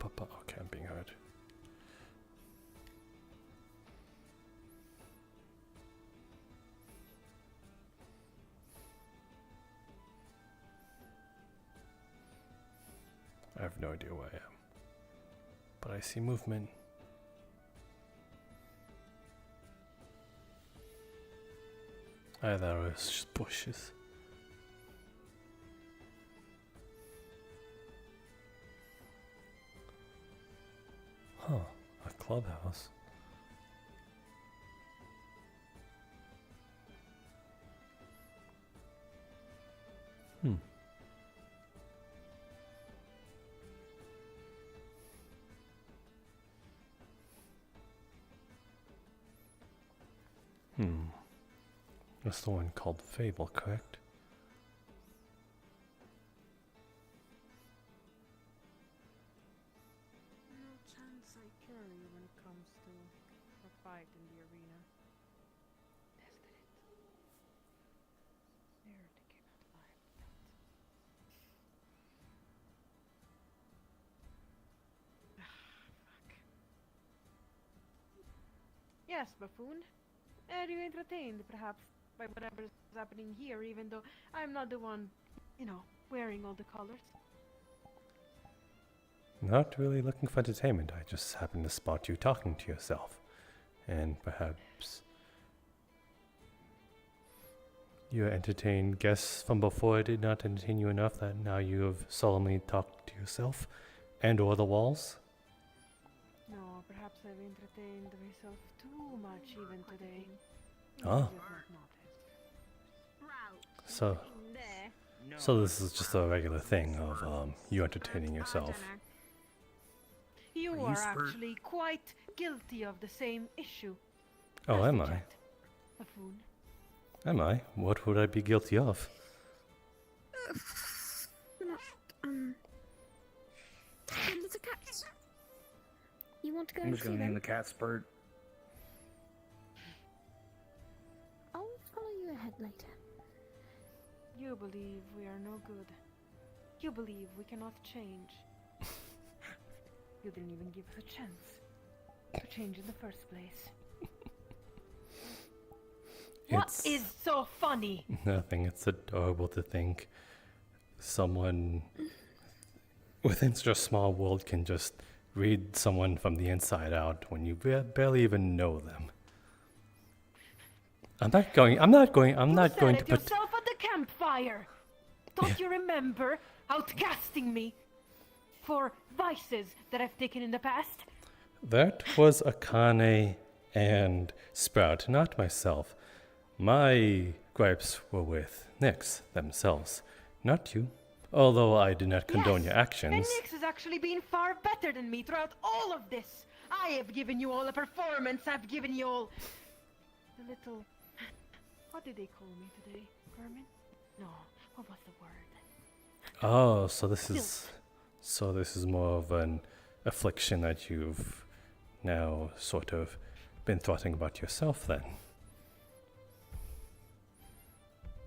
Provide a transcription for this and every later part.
Okay, I'm being heard. I have no idea where I am, but I see movement. Ah, there are just bushes. Huh, a clubhouse. That's the one called Fable, correct? No chance I carry when it comes to a fight in the arena. Tested it. Nearly came out alive with that. Fuck. Yes, buffoon. Are you entertained, perhaps, by whatever is happening here, even though I'm not the one, wearing all the colors? Not really looking for entertainment. I just happened to spot you talking to yourself. And perhaps your entertained guests from before did not entertain you enough that now you have solemnly talked to yourself and or the walls? No, perhaps I've entertained myself too much even today. Oh. So this is just a regular thing of you entertaining yourself. You are actually quite guilty of the same issue. Oh, am I? Buffoon. Am I? What would I be guilty of? There's a cat. You want to go I'm and just see gonna name the them? cat Spurt. I'll follow you ahead later. You believe we are no good. You believe we cannot change. You didn't even give us a chance to change in the first place. What is so funny? Nothing. It's adorable to think someone within such a small world can just read someone from the inside out when you barely even know them. I'm not going to put yourself at the campfire. Don't you remember outcasting me for vices that I've taken in the past? That was Akane and Sprout, not myself. My gripes were with Nyx themselves, not you. Although I did not condone your actions. And Nyx has actually been far better than me throughout all of this. I have given you all a performance. I've given you all the little... What did they call me today? Vermin? No. What was the word? Oh, so this is more of an affliction that you've now sort of been thoughting about yourself then.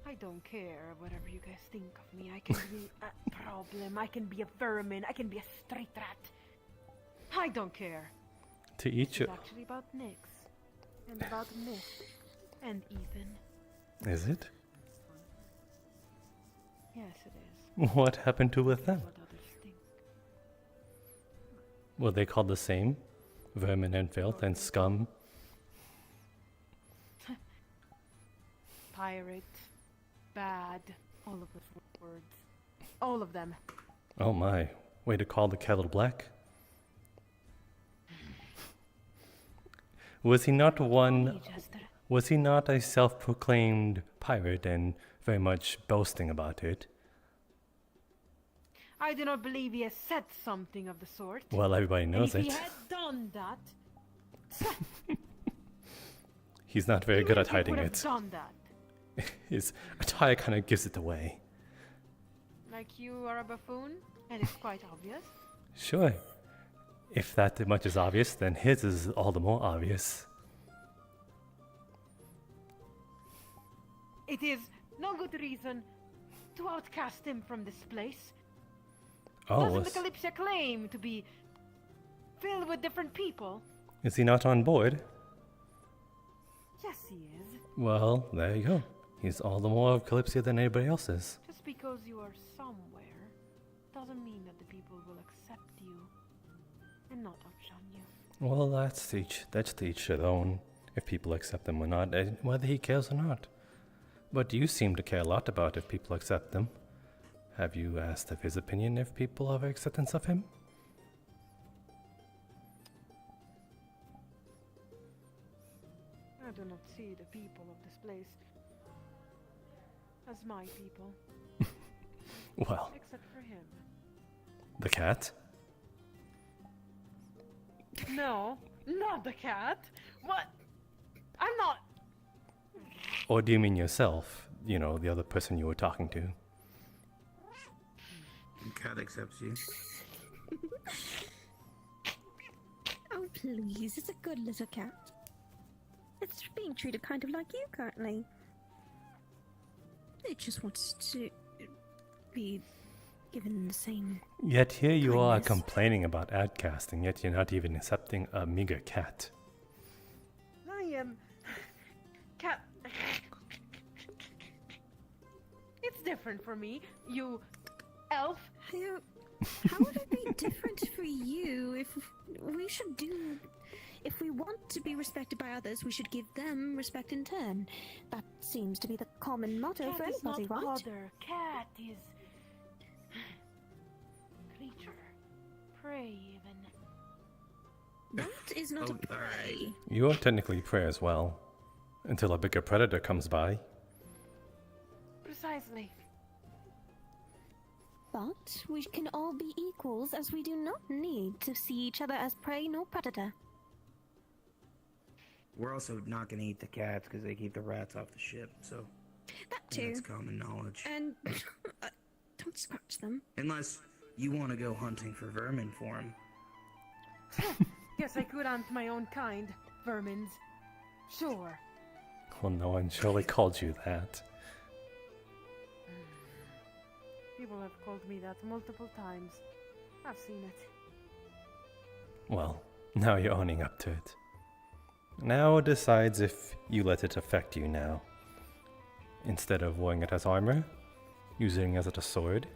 I don't care whatever you guys think of me. I can be a problem. I can be a vermin. I can be a street rat. I don't care. To each It's actually about Nyx. And about Miss. And Ethan. Is it? Yes, it is. What happened to with them? What others think. Were they called the same? Vermin and filth and scum? Pirate. Bad. All of those words. All of them. Oh my. Way to call the kettle black. Was he not was he not a self-proclaimed pirate and very much boasting about it? I do not believe he has said something of the sort. Well, everybody knows and it. if he had done that... He's not very good at hiding it. it. Done that. His attire kind of gives it away. Like you are a buffoon, and it's quite obvious. Sure. If that much is obvious, then his is all the more obvious. It is no good reason to outcast him from this place. Oh, Doesn't the Kalypsia claim to be filled with different people. Is he not on board? Yes, he is. Well, there you go. He's all the more of Kalypsia than anybody else is. Just because you are somewhere doesn't mean that the people will accept you and not outshun you. Well, that's to each their own, if people accept them or not, and whether he cares or not. But you seem to care a lot about if people accept them. Have you asked of his opinion if people have acceptance of him? I do not see the people of this place as my people, Well, except for him. the cat? No, not the cat. What? I'm not. Or do you mean yourself? You know, the other person you were talking to. The cat accepts you. Oh, please, it's a good little cat. It's being treated kind of like you currently. It just wants to be given the same. Yet here you are Kindness. complaining about ad casting, yet you're not even accepting a meager cat. I am. Cat. It's different for me. You. Elf. How would it be different for you if we should do... If we want to be respected by others, we should give them respect in turn. That seems to be the common motto Cat for is not anybody, right? other. Cat is. Creature. Prey, even. That is not Oh, a prey. You are technically prey as well, until a bigger predator comes by. Precisely. But we can all be equals, as we do not need to see each other as prey nor predator. We're also not gonna eat the cats because they keep the rats off the ship, so That too. that's common knowledge. And don't scratch them. Unless you want to go hunting for vermin for them. Yes, I could hunt my own kind. Vermins. Sure. Well, no one surely called you that. People have called me that multiple times. I've seen it. Well, now you're owning up to it. Now it decides if you let it affect you now. Instead of wearing it as armor, using it as a sword.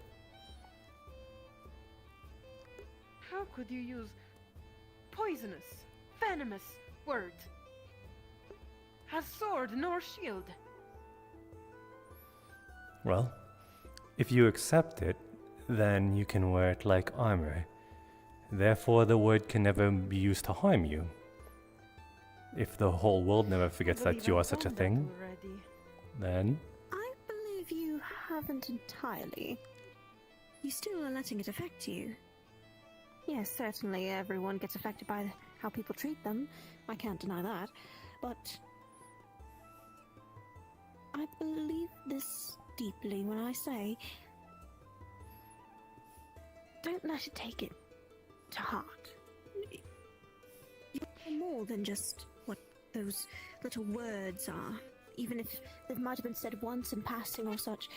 How could you use poisonous, venomous words? Has sword nor shield. Well, if you accept it, then you can wear it like armor. Therefore, the word can never be used to harm you. If the whole world never forgets I believe that you I've are such a done that thing, already. then I believe you haven't entirely. You still are letting it affect you. Yes, certainly everyone gets affected by how people treat them. I can't deny that. But I believe this deeply when I say, don't let it take it to heart. You're more than just what those little words are. Even if they might have been said once in passing or such,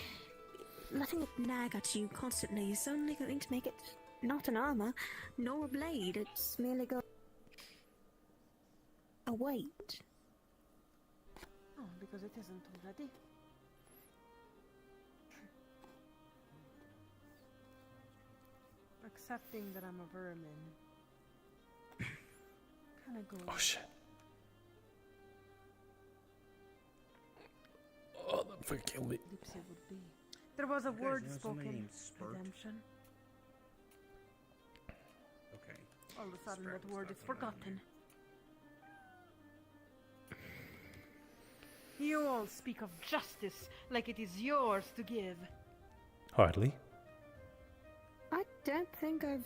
letting it nag at you constantly is only going to make it not an armor, nor a blade. It's merely a weight. Oh, because it isn't already. Accepting that I'm a vermin. Kinda goes. oh shit. Oh, that fucking killed me. Kalypsia would be. There was a Guys, word you know somebody spoken. named Spurt? Redemption. Okay. All of a sudden, Spurt that was word is talking about forgotten. You all speak of justice like it is yours to give. Hardly. I don't think I've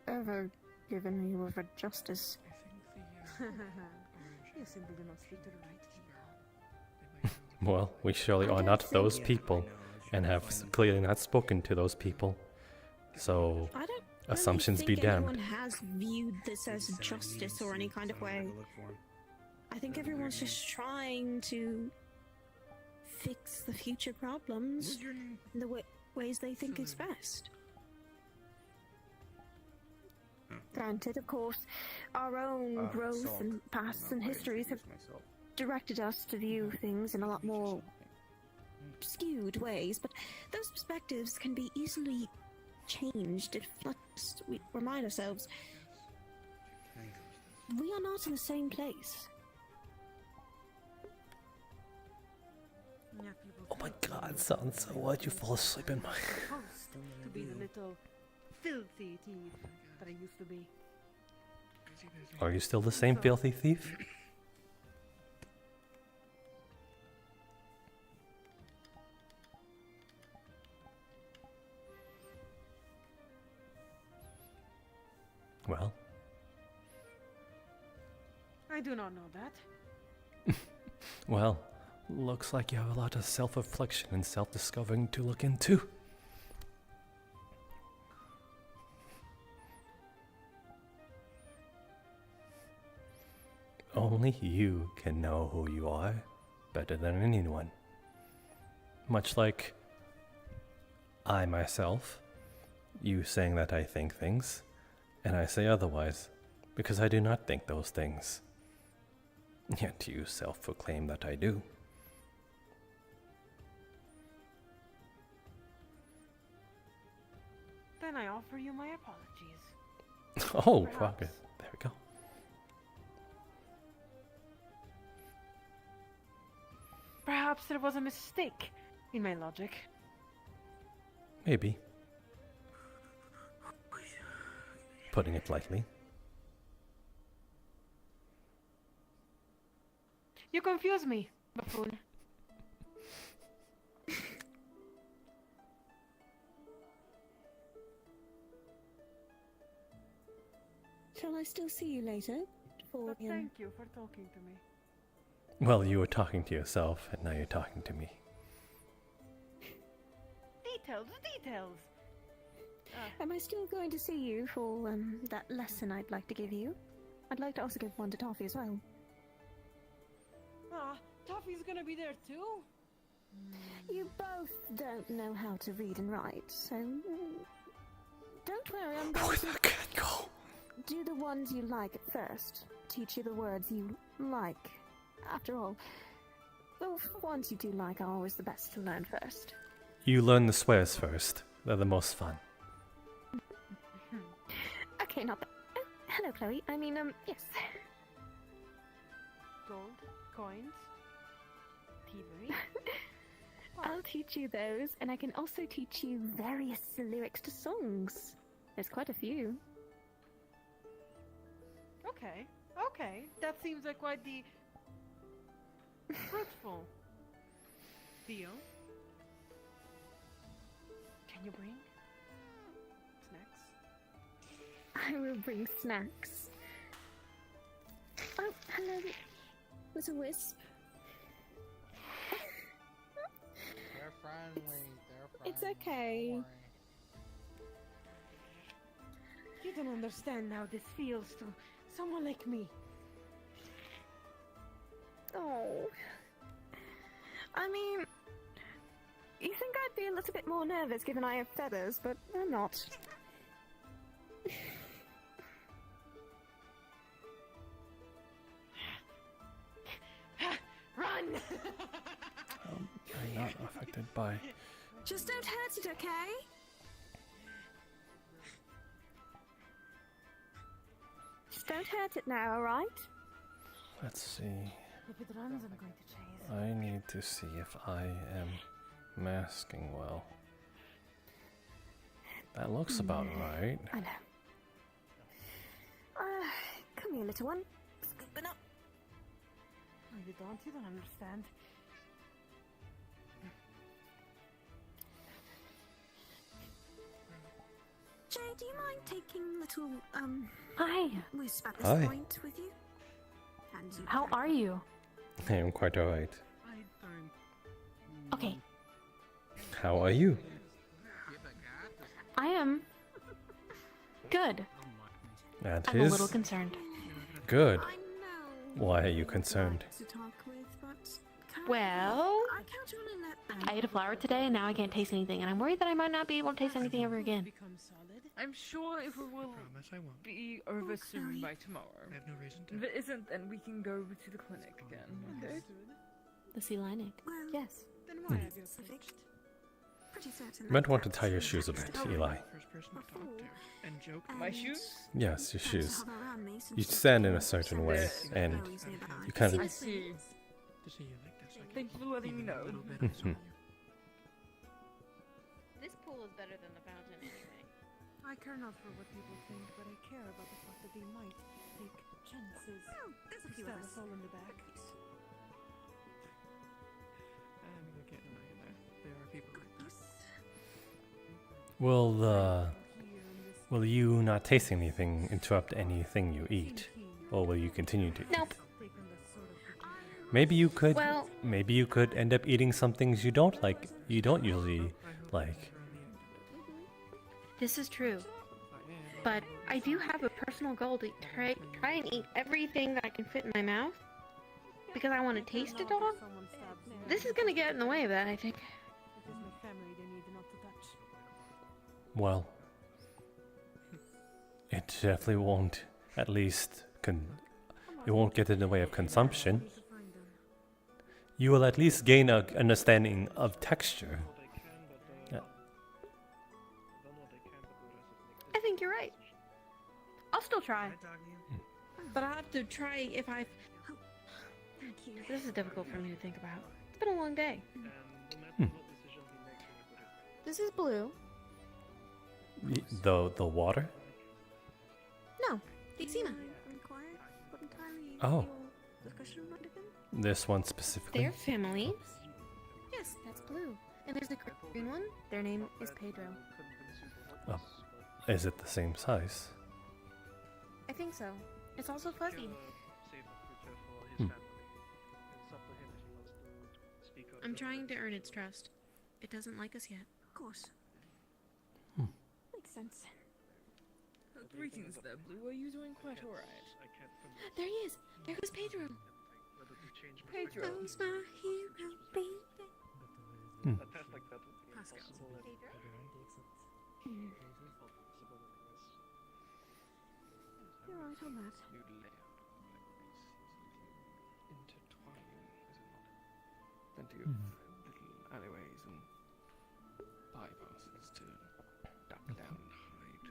ever given you over justice. You simply do not speak to the right people. Well, we surely I are don't not think- those Yeah, people, I know, it's and really have funny. clearly not spoken to those people. So, I don't assumptions really be think damned. anyone has viewed this as Send me justice or and any see kind of someone way. to look for 'em. I think That'd be everyone's weird, just trying to fix the future problems What's your name? in the ways they think is best. Granted, of course, our own growth and pasts and histories have directed us to view things in a lot more skewed ways, but those perspectives can be easily changed if we remind ourselves we are not in the same place. Oh my god, son, so why'd you fall asleep in my... Supposed to be the little filthy thief that I used to be. Are you still the same filthy thief? Well, I do not know that. well, looks like you have a lot of self-reflection and self-discovering to look into. Only you can know who you are better than anyone. Much like I myself, you saying that I think things, and I say otherwise, because I do not think those things. Yet you self-proclaim that I do. Then I offer you my apologies. Oh, Perhaps. progress. There we go. Perhaps there was a mistake in my logic. Maybe. Putting it lightly. You confuse me, buffoon. Shall I still see you later? For But thank you for talking to me. Well, you were talking to yourself, and now you're talking to me. Details. Am I still going to see you for that lesson I'd like to give you? I'd like to also give one to Toffee as well. Toffee's gonna be there too? You both don't know how to read and write, so don't worry, I'm going Where to the cat go? do the ones you like at first. Teach you the words you like. After all, the ones you do like are always the best to learn first. You learn the swears first. They're the most fun. Okay, not that. Oh, hello, Chloe. I mean, yes. Gold, coins, thievery. I'll teach you those, and I can also teach you various lyrics to songs. There's quite a few. Okay. That seems like quite the fruitful deal. Can you bring snacks? I will bring snacks. Oh, hello, little wisp. They're friendly. It's okay. Don't worry. You don't understand how this feels to someone like me. Oh. I mean, you think I'd be a little bit more nervous given I have feathers, but I'm not. Run! I'm not affected by... Just don't hurt it, okay? Just don't hurt it now, alright? Let's see. If it runs, I'm going to chase. I need to see if I am masking well. That looks about right. I know. Come here, little one. Scooping up. No, you don't understand. Jay, do you mind taking little, Hi, Wisp at this Hi. point with you? And you how can- are you? I am quite alright. Okay, How are you? I am good. That I'm a is little concerned. good. I know. Why are you you'd concerned? like to talk with, but Well, I count you on that. I ate a flower today and now I can't taste anything, and I'm worried that I might not be able to taste anything ever again. I'm sure it will Promise I won't. be over soon by tomorrow. I have no reason If to. it isn't, then we can go to the clinic again, okay? The sea lining. Well, Yes. Then why have you specific. approached? Pretty certain. You might that want to that's tie your the shoes a next bit, step. Eli. First person to talk to and joke. And My shoes? Yes, your plans to shoes. hover around me since You it's stand in a so certain way, jealous and always nearby. you kind I of. see. To see you like this, I Thank you for letting me even a know. little bit of you. This pool is better than the fountain anyway. I care not for what people think, but I care about the fact that they might take chances. Oh, there's a few Stab of us us. all in the back. And you can't deny it there. There are people like this. Will you not taste anything interrupt anything you eat, or will you continue to eat? Nope. Maybe you could. Well, Maybe you could end up eating some things you don't like. You don't usually like. this is true. But I do have a personal goal to try and eat everything that I can fit in my mouth. Because I want to taste it all. This is gonna get in the way of that, I think. It is my family they need not to touch. Well, it definitely won't. At least, it won't get in the way of consumption. You will at least gain an understanding of texture. Yeah. I think you're right. I'll still try. But I'll have to try if I... Thank you. This is difficult for me to think about. It's been a long day. This is blue. The water? No, the eczema. Inquired what entirely Oh. your discussion might have been? This one specifically? They're family. Yes, that's blue. And there's a green one. Their name is Pedro. Is it the same size? I think so. It's also fuzzy. I'm trying to earn its trust. It doesn't like us yet. Of course. Makes sense. Greetings there, Blue. Are you doing quite alright? There he is. There goes Pedro. Pedro. Who's my hero, baby? Pascal. You're right on that. Plenty of little alleyways and bypasses to duck down and hide.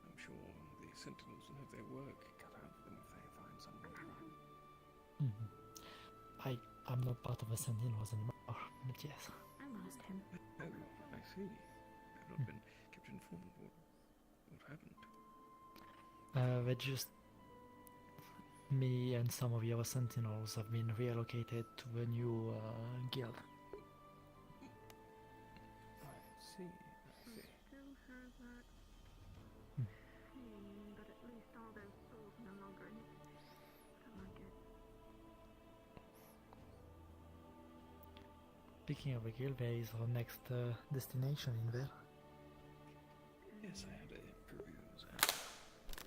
I'm sure the sentinels will have their work cut out for them if they find someone around. I'm not part of the Sentinels anymore, but yes. I lost him. Oh, I see. I've not been kept informed what happened. They just... Me and some of the other Sentinels have been relocated to the new guild. I see. Still have that pain, but at least all those souls no longer in it. Don't like it. Speaking of the guild, there is our next destination in there. Yes, I had a peruse.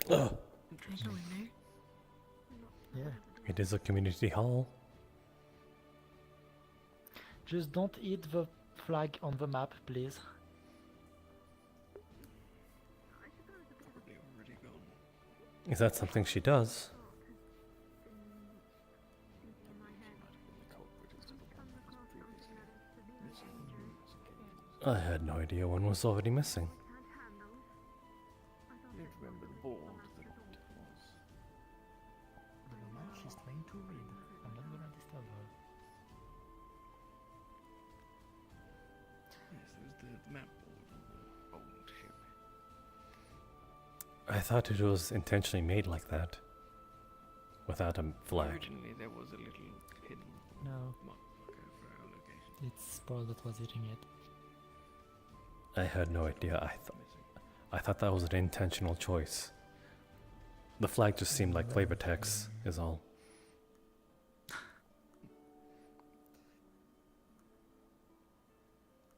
Can I go in there? Yeah. It is a community hall. Just don't hit the flag on the map, please. Probably already gone. Is that something she does? I had no idea one was already missing. You don't remember the board that was. She's trying to read. I'm not gonna disturb her. Yes, there was the map board on the old ship. I thought it was intentionally made like that. Without a flag. Originally, there was a little hidden No, marker for our location. it's Paul that was eating it. I had no idea. I thought that was an intentional choice. The flag just seemed like flavor text, is all.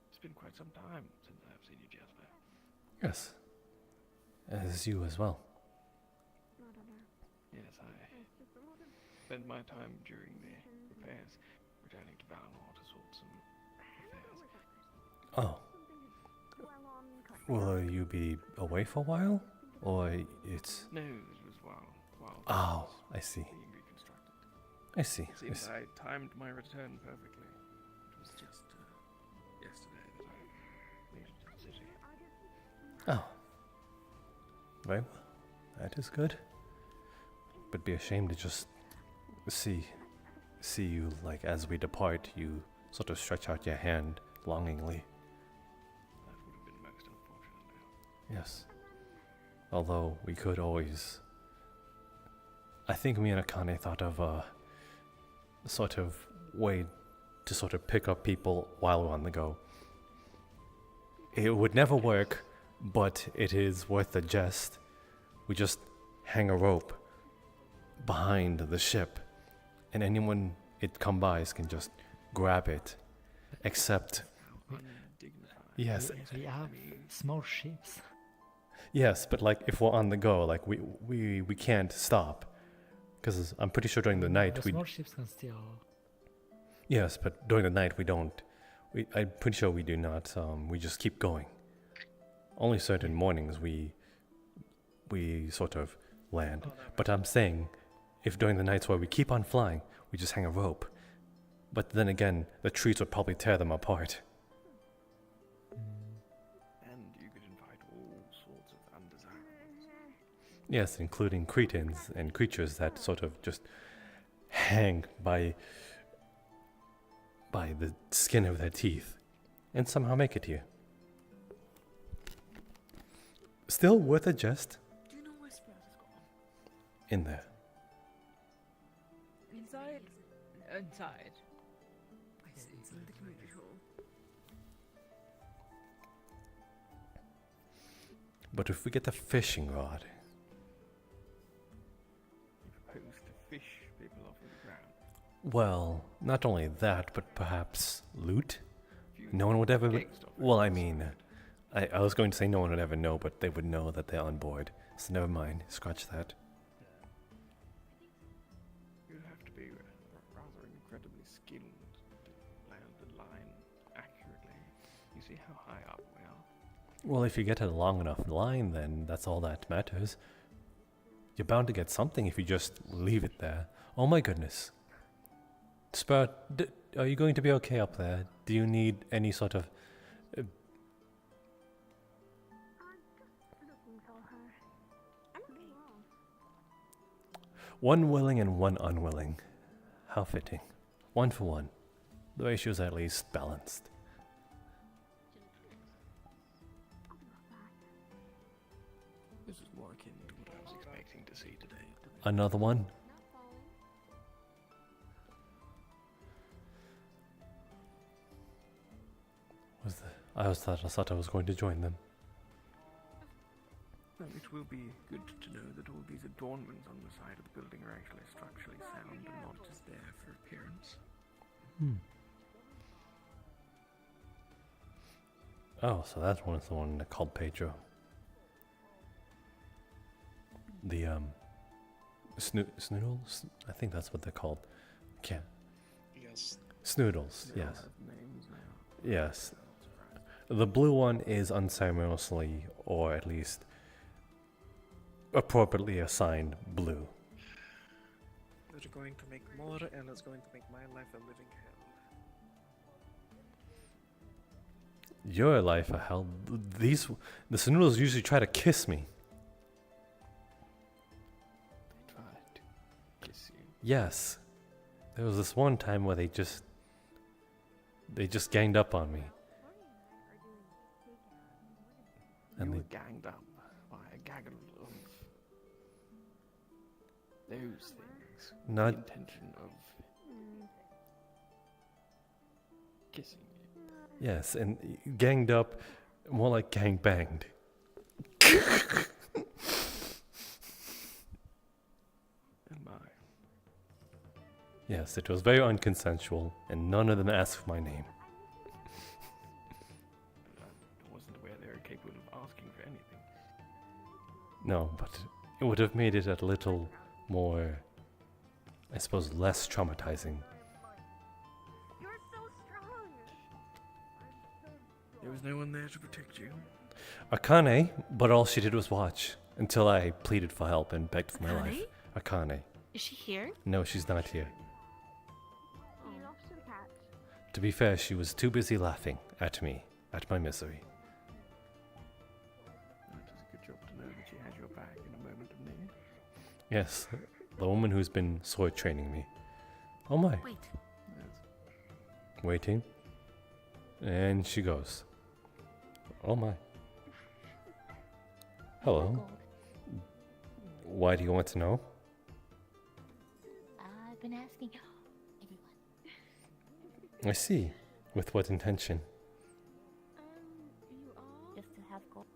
It's been quite some time since I've seen you, Jasper. Yes. As you as well. Yes, I spent my time during the repairs returning to Valinor to sort some affairs. Oh. Will you be away for a while? Or it's... No, it was while Oh, I see. being reconstructed. I see. It seems I timed my return perfectly. It was just yesterday that I needed the city. Oh. Very well. That is good. But be ashamed to just see you, like, as we depart, you sort of stretch out your hand longingly. That would have been most unfortunate now. Yes. Although we could always... I think me and Akane thought of a sort of way to sort of pick up people while we're on the go. It would never work, but it is worth the jest. We just hang a rope behind the ship, and anyone it come by can just grab it. Except, Undignified. yes, We have small ships. yes, but like if we're on the go, like we can't stop, because I'm pretty sure during the night The we. small ships can still. Yes, but during the night we don't. I'm pretty sure we do not. We just keep going. Only certain mornings we sort of land. But I'm saying, if during the nights where we keep on flying, we just hang a rope. But then again, the trees would probably tear them apart. And you could invite all sorts of undesirables. Yes, including cretins and creatures that sort of just hang by the skin of their teeth and somehow make it here. Still worth a jest Do you know where Sprout has gone? in there. Inside? Inside. I see. In the community hall. But if we get the fishing rod, You propose to fish people off of the ground. well, not only that, but perhaps loot? If you No one would ever... gangster Well, I friends mean, decide- I was going to say no one would ever know, but they would know that they're on board. So never mind, scratch that. You'd have to be rather incredibly skilled to land the line accurately. You see how high up we are? Well, if you get a long enough line, then that's all that matters. You're bound to get something if you just leave it there. Oh my goodness. Sprout, are you going to be okay up there? Do you need any sort of... One willing and one unwilling. How fitting. 1 for 1. The ratio's at least balanced. This is more akin to what I was expecting to see today. Another one? I thought I was going to join them. Well, it will be good to know that all these adornments on the side of the building are actually structurally sound and not just there for appearance. Oh, so that's the one called Pedro. The snoodles? I think that's what they're called. Can't. Yes. Snoodles, They all yes. have names now. Yes. The blue one is unceremoniously, or at least appropriately assigned blue. They're going to make more, and it's going to make my life a living hell. Your life a hell. The snoodles usually try to kiss me. They tried to kiss you. Yes. There was this one time where they just ganged up on me. You And were they, ganged up by a gaggle of those things. with Not- the intention of kissing you. yes, and ganged up, more like gang banged. And my Yes, it was very unconsensual, and none of them asked for my name. I wasn't aware they were capable of asking for anything. No, but it would have made it a little more, I suppose, less traumatizing. There was no one there to protect you. Akane, but all she did was watch until I pleaded for help and begged for my Akane? life. Akane. Is she here? No, she's not here. You lost the cat. To be fair, she was too busy laughing at me, at my misery. That is a good job to know that she has your back in a moment of need. Yes, the woman who's been sword training me. Oh my. Wait. Yes. Waiting. And she goes. Oh my. Hello. Why do you want to know? I've been asking everyone. I see. With what intention? You are? Just to have gold.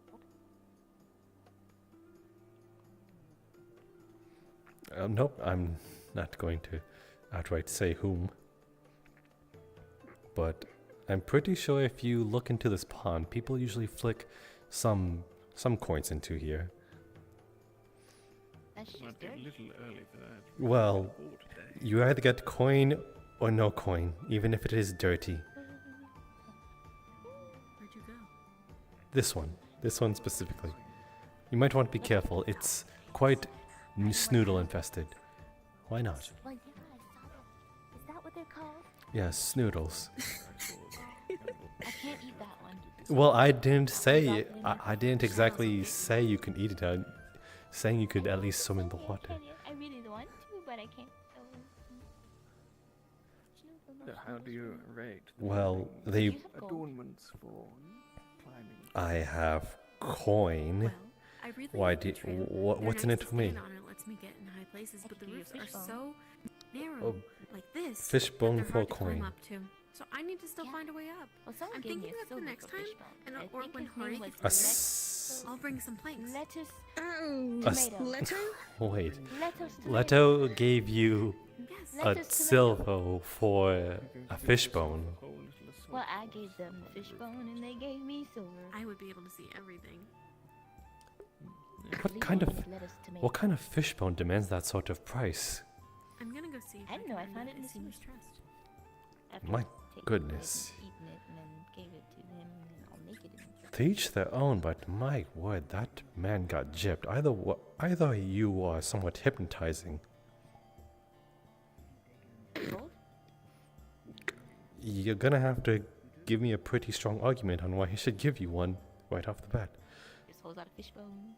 Nope, I'm not going to outright say whom. But I'm pretty sure if you look into this pond, people usually flick some coins into here. That's just Might be a dirt. little early for that. Well, Bored today. you either get coin or no coin, even if it is dirty. Where'd you go? This one specifically. You might want to be careful. It's quite snoodle infested. Why not? Well, yeah, I saw that. Is that what they're called? Yes, snoodles. I can't eat that one. Well, I didn't say. I didn't exactly say you can eat it. I'm saying you could at least swim in the water. I really want to, but I can't. How do you rate? the Well, things? they. You have gold. Adornments for climbing. I have coin. Well, I really Why like the did? trail. What's in They're it nice for to me? stand on, it lets me get in high places, I but the could roofs use are fishbone. so narrow, Oh, like this. that fishbone they're for hard to climb coin. up to. So I need to still Yeah. find a way up. Well, someone I'm gave me thinking a that the silver next for time, fishbone. and I or think when his name Hori was gets I'll bring some planks. Lettuce. Oh, s- Tomato. Wait. Lettuce. Leto gave you Yes. a Lettuce, silver for a fishbone. Well, I gave them the fishbone and they gave me silver. I would be able to see everything. What kind of fishbone demands that sort of price? I'm gonna go see if I didn't know I can found it in the Seamus sewers. Trust. After My I've taken goodness. it and eaten it and then gave it to him and then I'll make it in the To each their own, but my word, that man got gypped. Either you are somewhat hypnotizing. gold. You're gonna have to give me a pretty strong argument on why he should give you one right off the bat. Just holds out a fishbone.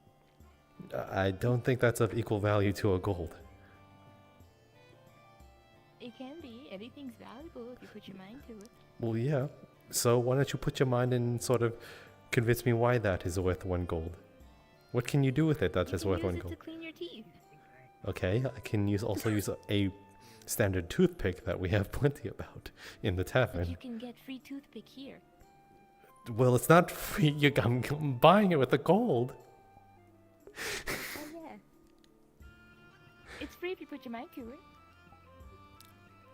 I don't think that's of equal value to a gold. It can be. Anything's valuable if you put your mind to it. Well, yeah. So why don't you put your mind and sort of convince me why that is worth one gold? What can you do with it that You is can worth use one it gold? to clean your teeth. Okay, I can also use a standard toothpick that we have plenty about in the But tavern. you can get free toothpick here. Well, it's not free. I'm buying it with the gold. Oh yeah. It's free if you put your mind to it.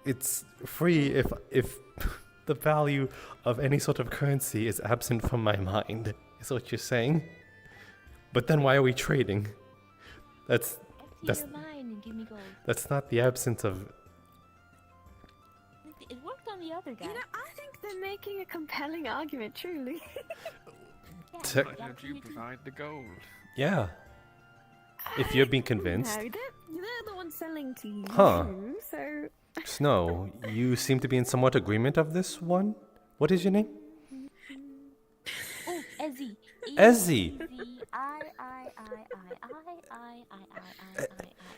It's free if the value of any sort of currency is absent from my mind. Is what you're saying? But then why are we trading? That's Empty your mind and give me gold. that's not the absence of. It worked on the other guy. You know, I think they're making a compelling argument, truly. Yeah, Te- you Why gotta don't clean you your teeth. provide the gold? Yeah. If you're being convinced. No, they're the ones selling to you. Huh. So Snow, you seem to be in somewhat agreement of this one. What is your name? Oh, Ezzy. Ezzy. I.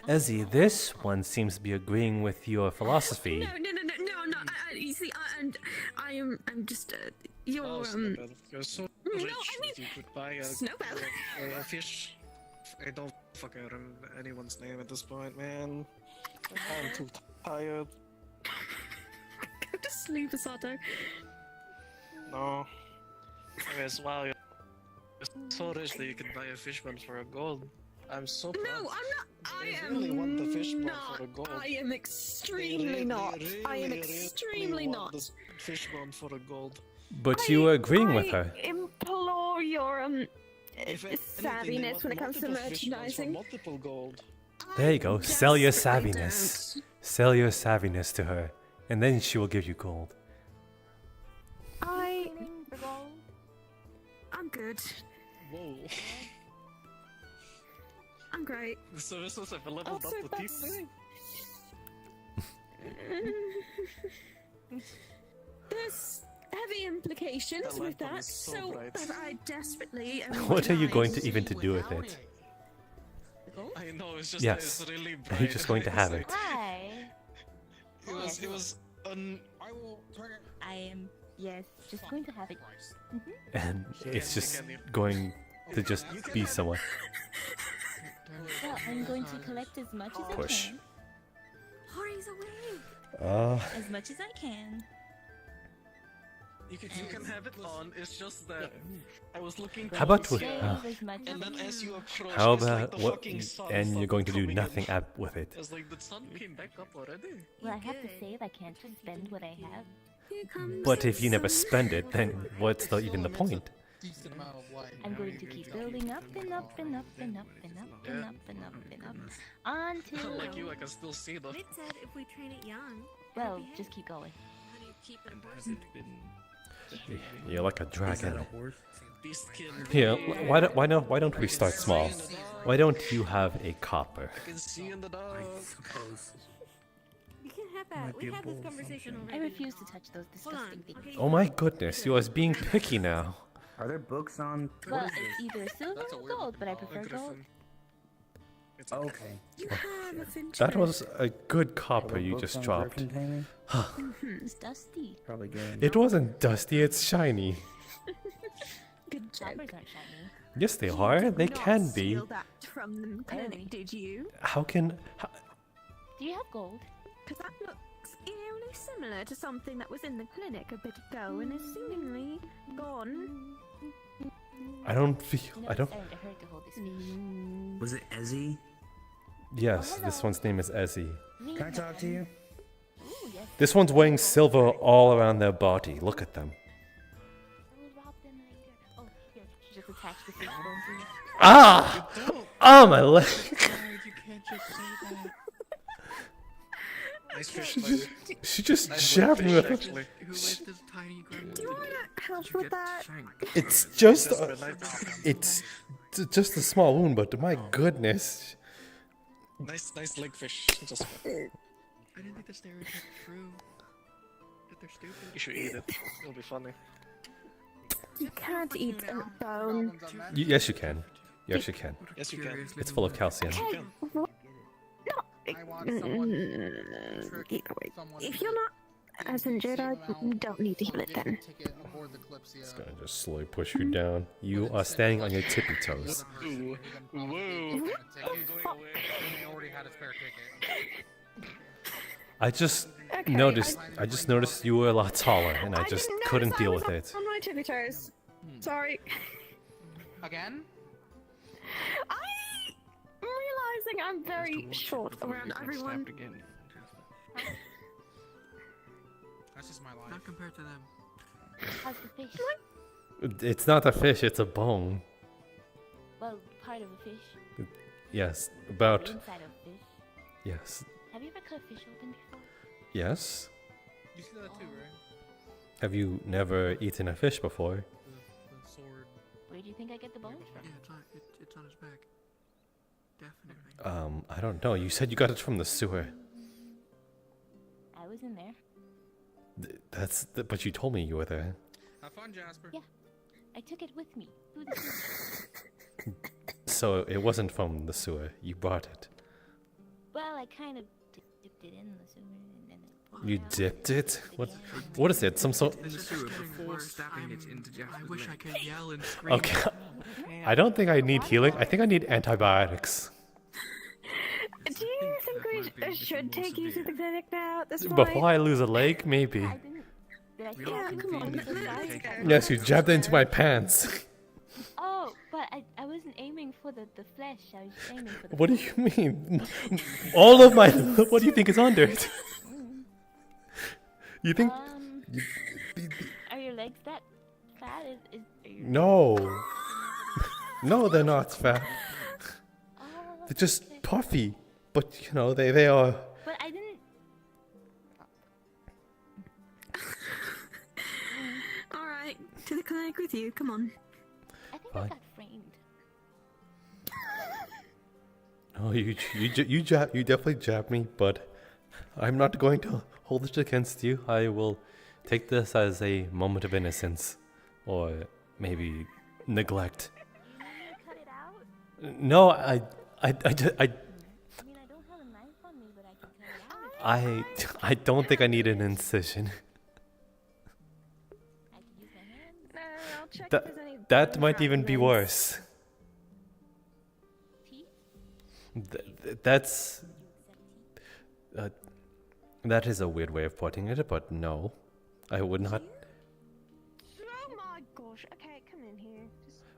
Ezzy, this one seems to be agreeing with your philosophy. no. You see, I'm just you're Oh, Snowbell, you're so no, rich I mean, that you could buy Snowbell. a fish. I don't fucking remember anyone's name at this point, man. I'm too tired. Go to sleep, Asato. No. Anyways, wow, you're so rich that you could buy a fishbone for a gold. I'm so proud. No, I'm not. I They am really want the fishbone not. for a gold. I am extremely not. I am extremely want not. this fishbone for a gold. But you were agreeing with I her. implore your If anything, they savviness want when it comes to multiple fishbones for merchandising. multiple gold. There you go. Sell your Desperately savviness. don't. Sell your savviness to her, and then she will give you gold. I Cleaning for gold. good. Whoa. I'm great. So this was a leveled Also, up the teeth thing? There's heavy implications That with lamp that, is so so bright. I desperately. What are you going to even to do with it? I know, it's just Yes. it's really Are bright. you just going to have it? Hi. It was I will turn it. I am, yes, just going to have it. And it's you just can- going to just be someone. Well, I'm going to collect as much as Push. I can. Hori's awake. As much as I can. you can have it on, it's just that I was looking How about closer, with- As much and as then as you approach, How it's like about the what? fucking sun And you're started going to do coming nothing in. with it. It's like the sun came back up already. Well, I have to save. I can't just spend what I have. Here comes But if you never the sun. spend it, then what's even the point? Decent amount of light. I'm going to keep building up and up and up and up and up and up and up and up until. Like you, I can still see the. It said if we train it young. Well, just keep going. How do you keep it And a has horse? it been You're like a dragon. beastkin? Here, why don't we start small? Why don't you have a copper? I can see in the dark. You can have that. We had this conversation I already. refuse to touch those disgusting things. Okay, Oh my goodness, you are being picky now. Are there books on? Well, it's either silver That's a or weird gold, but I one. prefer A gold. griffin. It's Okay. You have a finch. That was a good Are copper there you books just on dropped. Griffin taming? It's dusty. Probably good. It wasn't dusty, it's shiny. Good joke. Choppers aren't shiny. Yes, they You are. did They not can be. steal that from the clinic, Barely. did you? How can? Do you have gold? Because that looks eerily similar to something that was in the clinic a bit ago and is seemingly gone. I don't feel. You know, I don't. it's starting to hurt to hold this fish. Was it Ezzy? Yes, this one's name is Ezzy. Can I talk to you? Ooh, yes. This one's wearing silver all around their body. Look at them. I will rob them later. Oh, here, she just attached the fish bone to me. Ah! Oh my leg! You can't just say that. nice fish. Nice, She just nice jabbed fish, me with it. actually. Who is this tiny grandma? Do you want to help with that? It's just. Jasper, It's just a small wound, but my goodness. nice leg fish. Just I didn't think the stereotype true. That they're stupid. you should eat it. It'll be funny. You can't eat a bone. Yes, you can. Yes, you can. Yes, you can. It's full of calcium. Hey, what? No. I want someone to trick someone If you're not as injured, I don't need to heal it then. Ticket aboard the Kalypsia. It's gonna just slowly push you down. You are standing on your tippy toes. Ooh. Whoa. I'm going away. They already had a spare ticket. I just Okay, noticed you were a lot taller, and I just didn't couldn't notice I deal was with it. On my tippy toes. Sorry. Again? I'm realizing I'm very short around everyone. Again. That's just my life. Not compared to them. How's the fish? It's not a fish, it's a bone. Well, part of a fish. Yes, The about. inside of a fish. Yes. Have you ever cut a fish open before? Yes. You see that too, right? Have you never eaten a fish before? The sword. Where do you think I get the bones from? Yeah, it's on his back. Definitely. I don't know. You said you got it from the sewer. I was in there. But you told me you were there. Have fun, Jasper. Yeah. I took it with me through the sewer. So it wasn't from the sewer. You brought it. Well, I kind of dipped it in the sewer and then it pulled You it out. dipped it? What? Yeah. What is it? Some sort? This is before stabbing it into Jasper's I wish I could yell and scream. Okay. I don't think I need healing. I think I need antibiotics. Do you think we should take you to the clinic now at this point? Before I lose a leg, maybe. I didn't. Did I say Yeah, I come on, didn't? let's go. Yes, you jabbed it into my pants. Oh, but I wasn't aiming for the flesh. I was aiming for the. What do you mean? All of my. What do you think is under it? You think? Are your legs that fat? Are you... No. No, they're not fat. Oh, They're just okay. puffy. But you know, they are. But I didn't. Alright, to the clinic with you, come on. Bye. got framed. Oh, you definitely jabbed me, but I'm not going to hold it against you. I will take this as a moment of innocence, or maybe neglect. Cut it out? No, I I mean, I don't have a knife on me, but I can cut it out. I don't think I need an incision. I could use my hands. No, I'll check That if there's any that bone might even be fragments. worse. Teeth? That's that is a weird way of putting it, but no, I would not. Oh my gosh. Okay, come in here.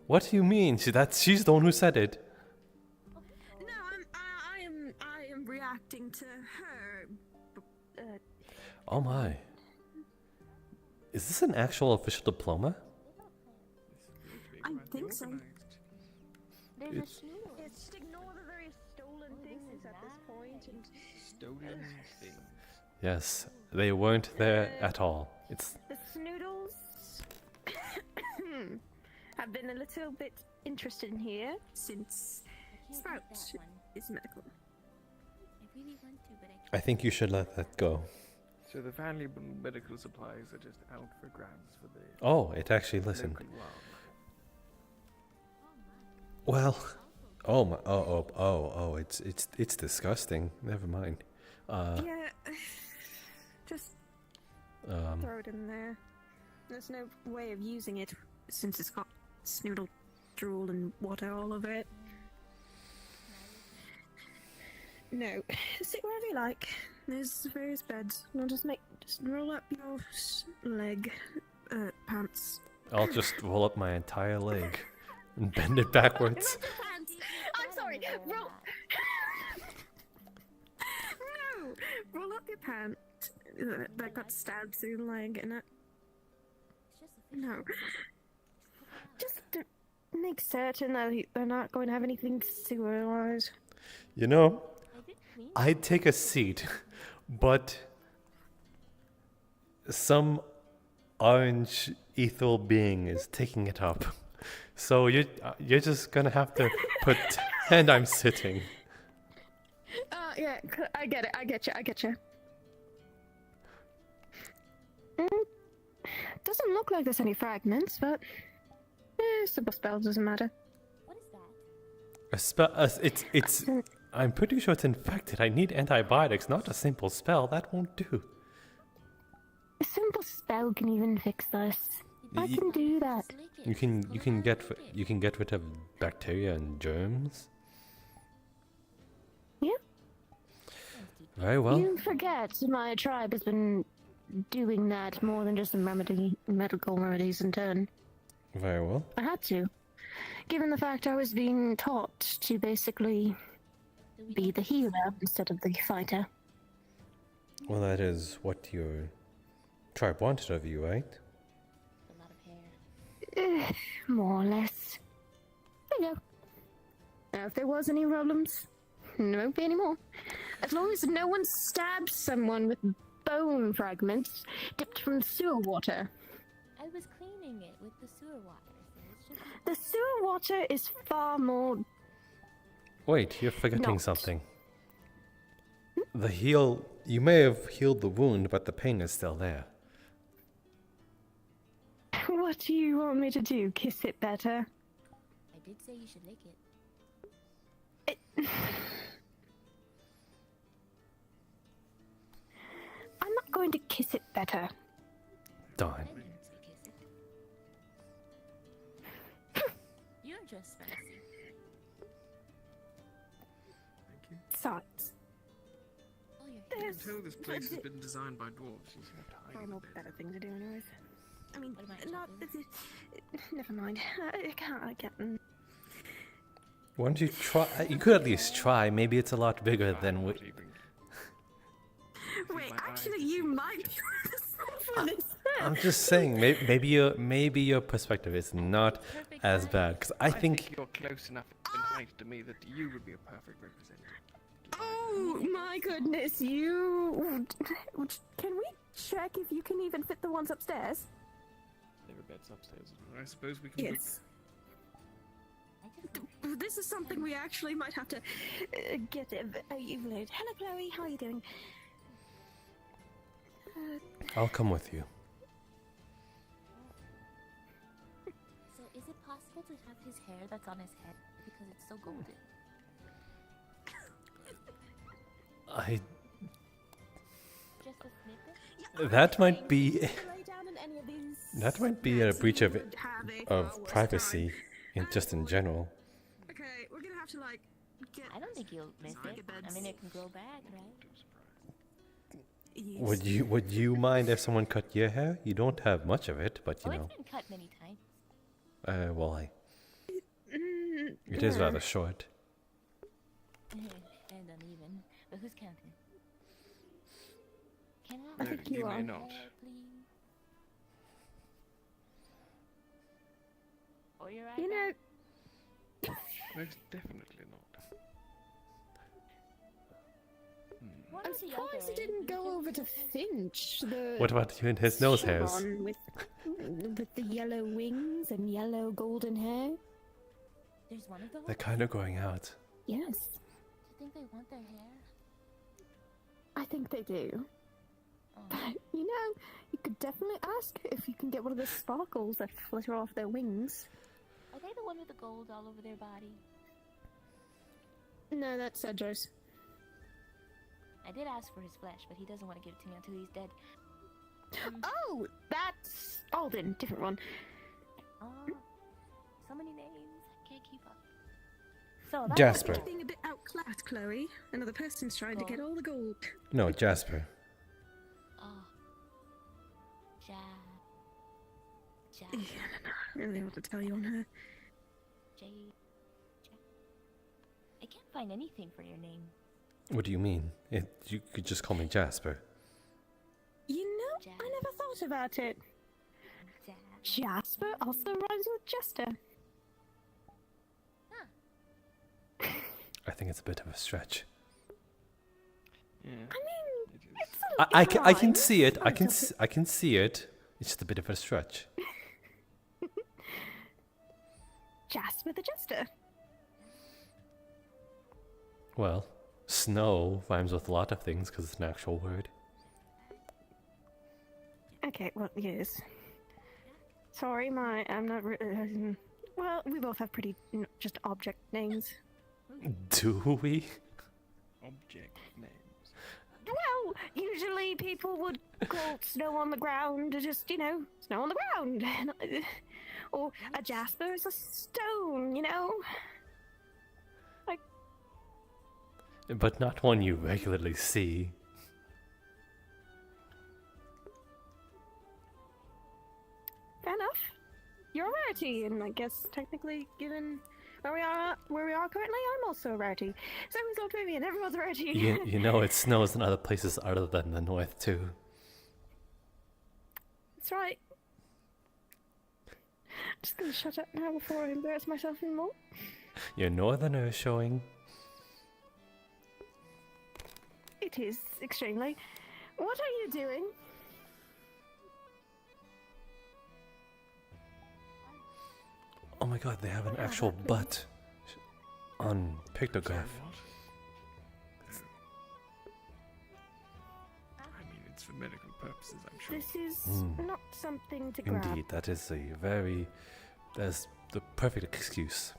What do you mean? She's the one who said it. No, I am reacting to her. Oh my. Is this an actual official diploma? I think so. There's a snoodle. Yeah, just ignore the various stolen things at this point and Stolen things. Yes, they weren't there at all. It's the snoodles have been a little bit interested in here since Sprout is medical. I really want to, but I I think you should let that go. So the valuable medical supplies are just out for grabs for the Oh, it actually listened. local wildlife. Well, oh my, oh, it's disgusting. Never mind. Yeah, just throw it in there. There's no way of using it since it's got snoodle, drool, and water all over it. No, sit wherever you like. There's various beds. I'll just roll up your leg, pants. I'll just roll up my entire leg and bend it backwards. Pants. I'm sorry. Roll. No, roll up your pant that got stabbed through the leg, and no. Just to make certain that they're not going to have anything sewer-wise. You know, I'd take a seat, but some orange ethereal being is taking it up. So you're just gonna have to pretend I'm sitting. Yeah, I get it. I get you. Doesn't look like there's any fragments, but simple spell doesn't matter. What is that? A spell? It's. I'm pretty sure it's infected. I need antibiotics, not a simple spell. That won't do. A simple spell can even fix this. I can do that. You can get rid of bacteria and germs. Yeah. Very well. You forget my tribe has been doing that more than just medical remedies in turn. Very well. I had to, given the fact I was being taught to basically be the healer instead of the fighter. Well, that is what your tribe wanted of you, right? A lot of hair. More or less. There you go. Now, if there was any problems, there won't be any more. As long as no one stabs someone with bone fragments dipped from sewer water. I was cleaning it with the sewer water, so it's just... The sewer water is far more... Wait, you're forgetting Not. something. You may have healed the wound, but the pain is still there. What do you want me to do? Kiss it better? I did say you should lick it. I'm not going to kiss it better. Darn. I didn't say kiss it. You're just fancy. Besides, Oh, your You hair. can tell this place has been designed by dwarves. You see how tiny far more it is. better thing to do anyways. I mean, What about not... chocolate? Never mind. I can't... Why don't you try? You could at least try. Maybe it's a lot bigger than what. Not even- Wait, my actually, eyes. you might be for this. I'm just saying. Maybe your perspective is not as bad. Because I think. you're close enough in height to me that you would be a perfect representative. Oh my goodness, you... Can we check if you can even fit the ones upstairs? There are beds upstairs. I suppose we can Yes. This is something we actually might have to get evaluated. Hello, Chloe. How are you doing? I'll come with you. So is it possible to have his hair that's on his head because it's so golden? I. Just a snippet? That might be. Lay down in any of these That might be a breach of have a far worse privacy, time. just in general. Okay, we're gonna have to like get. I don't think you'll miss it. I mean, it can grow back, right? Yes. Would you mind if someone cut your hair? You don't have much of it, but you know. It's been cut many times. Well, it is rather short. And uneven. But who's counting? Can I I? think you you may are. not. Please. Or your You know, Most definitely not. I'm surprised it didn't go over to Finch. What about you and his nose hairs? Chevron with the yellow wings and yellow golden hair. There's one of those? They're kind of growing out. Yes, Do you think they want their hair? I think they do. Oh. But, you know, you could definitely ask if you can get one of the sparkles that flutter off their wings. Are they the one with the gold all over their body? No, that's Cedros. I did ask for his flesh, but he doesn't want to give it to me until he's dead. Oh, that's Alden, different one. Oh, so many names. I can't keep up. So that's Jasper. You're being a bit outclassed, Chloe. Another person's trying to get all the gold. No, Jasper. Oh. Ja. Yeah, I don't really what to tell you on her. J. I can't find anything for your name. What do you mean? You could just call me Jasper. You know, I never thought about it. Ja. Jasper also rhymes with Jester. I think it's a bit of a stretch. Yeah. I mean, It is. it's a I can rhymes. see it. I can Does it? I can see it. It's just a bit of a stretch. Jasper the Jester. Well, snow rhymes with a lot of things because it's an actual word. Okay, well, yes. Sorry, I'm not. Well, we both have pretty just object names. Do we? Object names. Well, usually people would call snow on the ground just, you know, snow on the ground. Or a jasper is a stone, you know? Like, But not one you regularly see. fair enough. You're a rarity, and I guess technically, given where we are currently, I'm also a rarity. So is Oblivion, everyone's a rarity. You know it snows in other places other than the north too. That's right. I'm just gonna shut up now before I embarrass myself anymore. Your northerner is showing. It is, extremely. What are you doing? Oh my god, they have an actual butt on pictograph. I mean, it's for medical purposes, I'm sure. This is not something to grab. Indeed, that is that's the perfect excuse.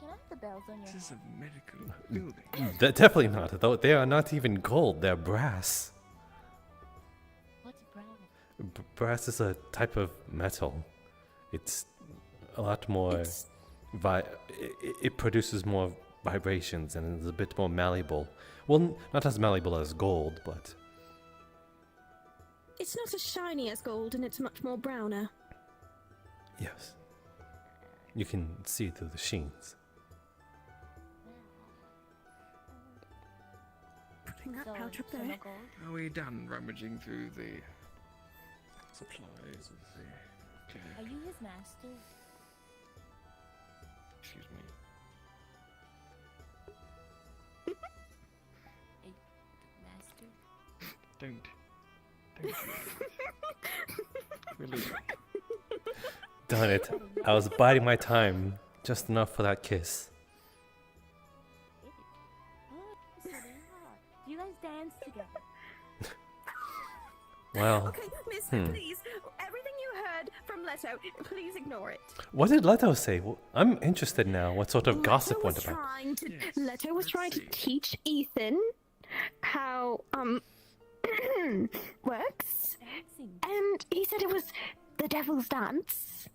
Can I have the bells on your This is head? a medical building. Definitely not, though they are not even gold, they're brass. What's brown? Brass is a type of metal. It's a lot more. It produces more vibrations and is a bit more malleable. Well, not as malleable as gold, but It's not as shiny as gold, and it's much more browner. yes. You can see through the sheens. Putting that So, pouch up so no there. gold? Are we done rummaging through the supplies of the clinic? Are you his master? Excuse me. Master? Don't you. Really. Darn it. I was biding my time just enough for that kiss. Oh, so they are. Do you guys dance together? Well, Okay, mister, please. Everything you heard from Leto, please ignore it. what did Leto say? I'm interested now. What sort of gossip went about? Leto was trying to teach Ethan how, works. And he said it was the Devil's Dance.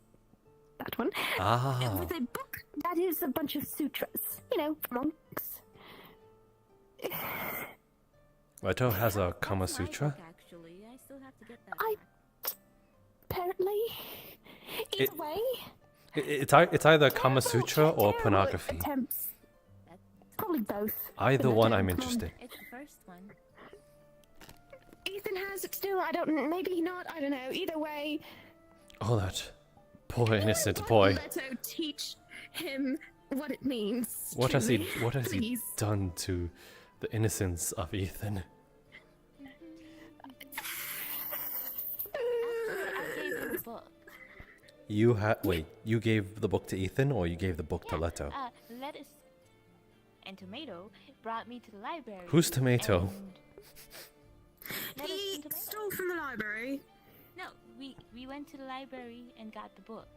That one. Ah. With a book that is a bunch of sutras. You know, for monks. Leto has a Kama Sutra? Actually, I still have to get that. Apparently. Either way. It's either Kama Sutra or pornography. Attempts. Probably both. Either one I'm interested. It's the first one. Ethan has it still. I don't. Maybe not. I don't know. Either way. Oh, that poor innocent boy. Leto teach him what it means. What has he Please. done to the innocence of Ethan? I gave him the book. You gave the book to Ethan or you gave the book to Leto? Lettuce and Tomato brought me to the library. Who's Tomato? He stole from the library. No, we went to the library and got the book.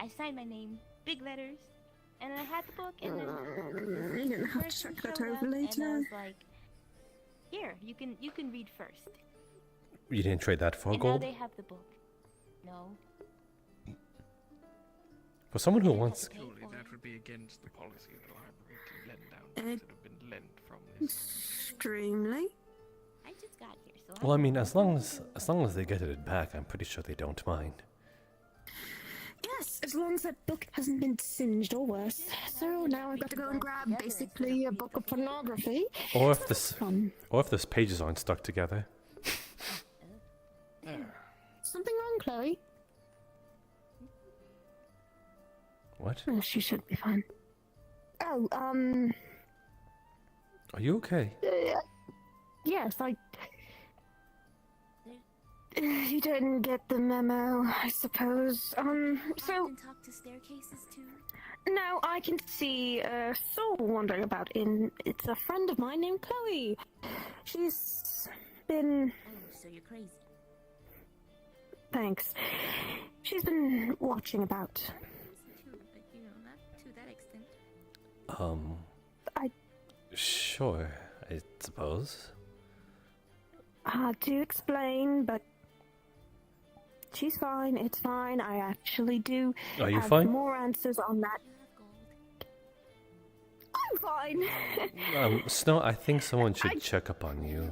I signed my name, big letters, and I had the book, and then You're gonna have to check that over later. and I was like, "Here, you can read first." You didn't trade that for And gold? now they have the book. No. For someone who wants... Surely that would be against the policy of the library to lend out books that have been lent from this. Extremely. I just got here, so Well, I mean, as long as they get it back, I'm pretty sure they don't mind. Yes, as long as that book hasn't been singed or worse. So now I've got to go and grab basically a book of pornography. Or if this pages aren't stuck together. Something wrong, Chloe? What? Oh, she should be fine. Oh, Are you okay? yes, you didn't get the memo, I suppose. So... I can talk to staircases too? No, I can see a soul wandering about it's a friend of mine named Chloe. She's been... Oh, so you're crazy. Thanks. She's been watching about. Too, but you know, not to that extent. Sure, I suppose. Hard to explain, but she's fine. It's fine. I actually do Are you have fine? more answers on that. I'm fine. Snow, I think someone should check up on you.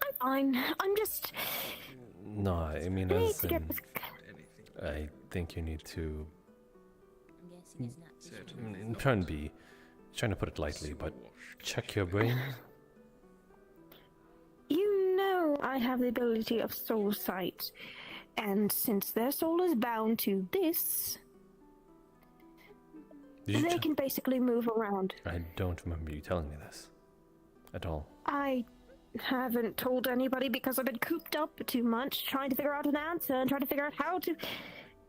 I'm fine. I'm just... No, I mean, I need as to get in, this... I think you need to... I'm guessing it's not I'm trying to put it lightly, but check your brain. You know I have the ability of soul sight, and since their soul is bound to this, they can basically move around. I don't remember you telling me this at all. I haven't told anybody because I've been cooped up too much trying to figure out an answer and trying to figure out how to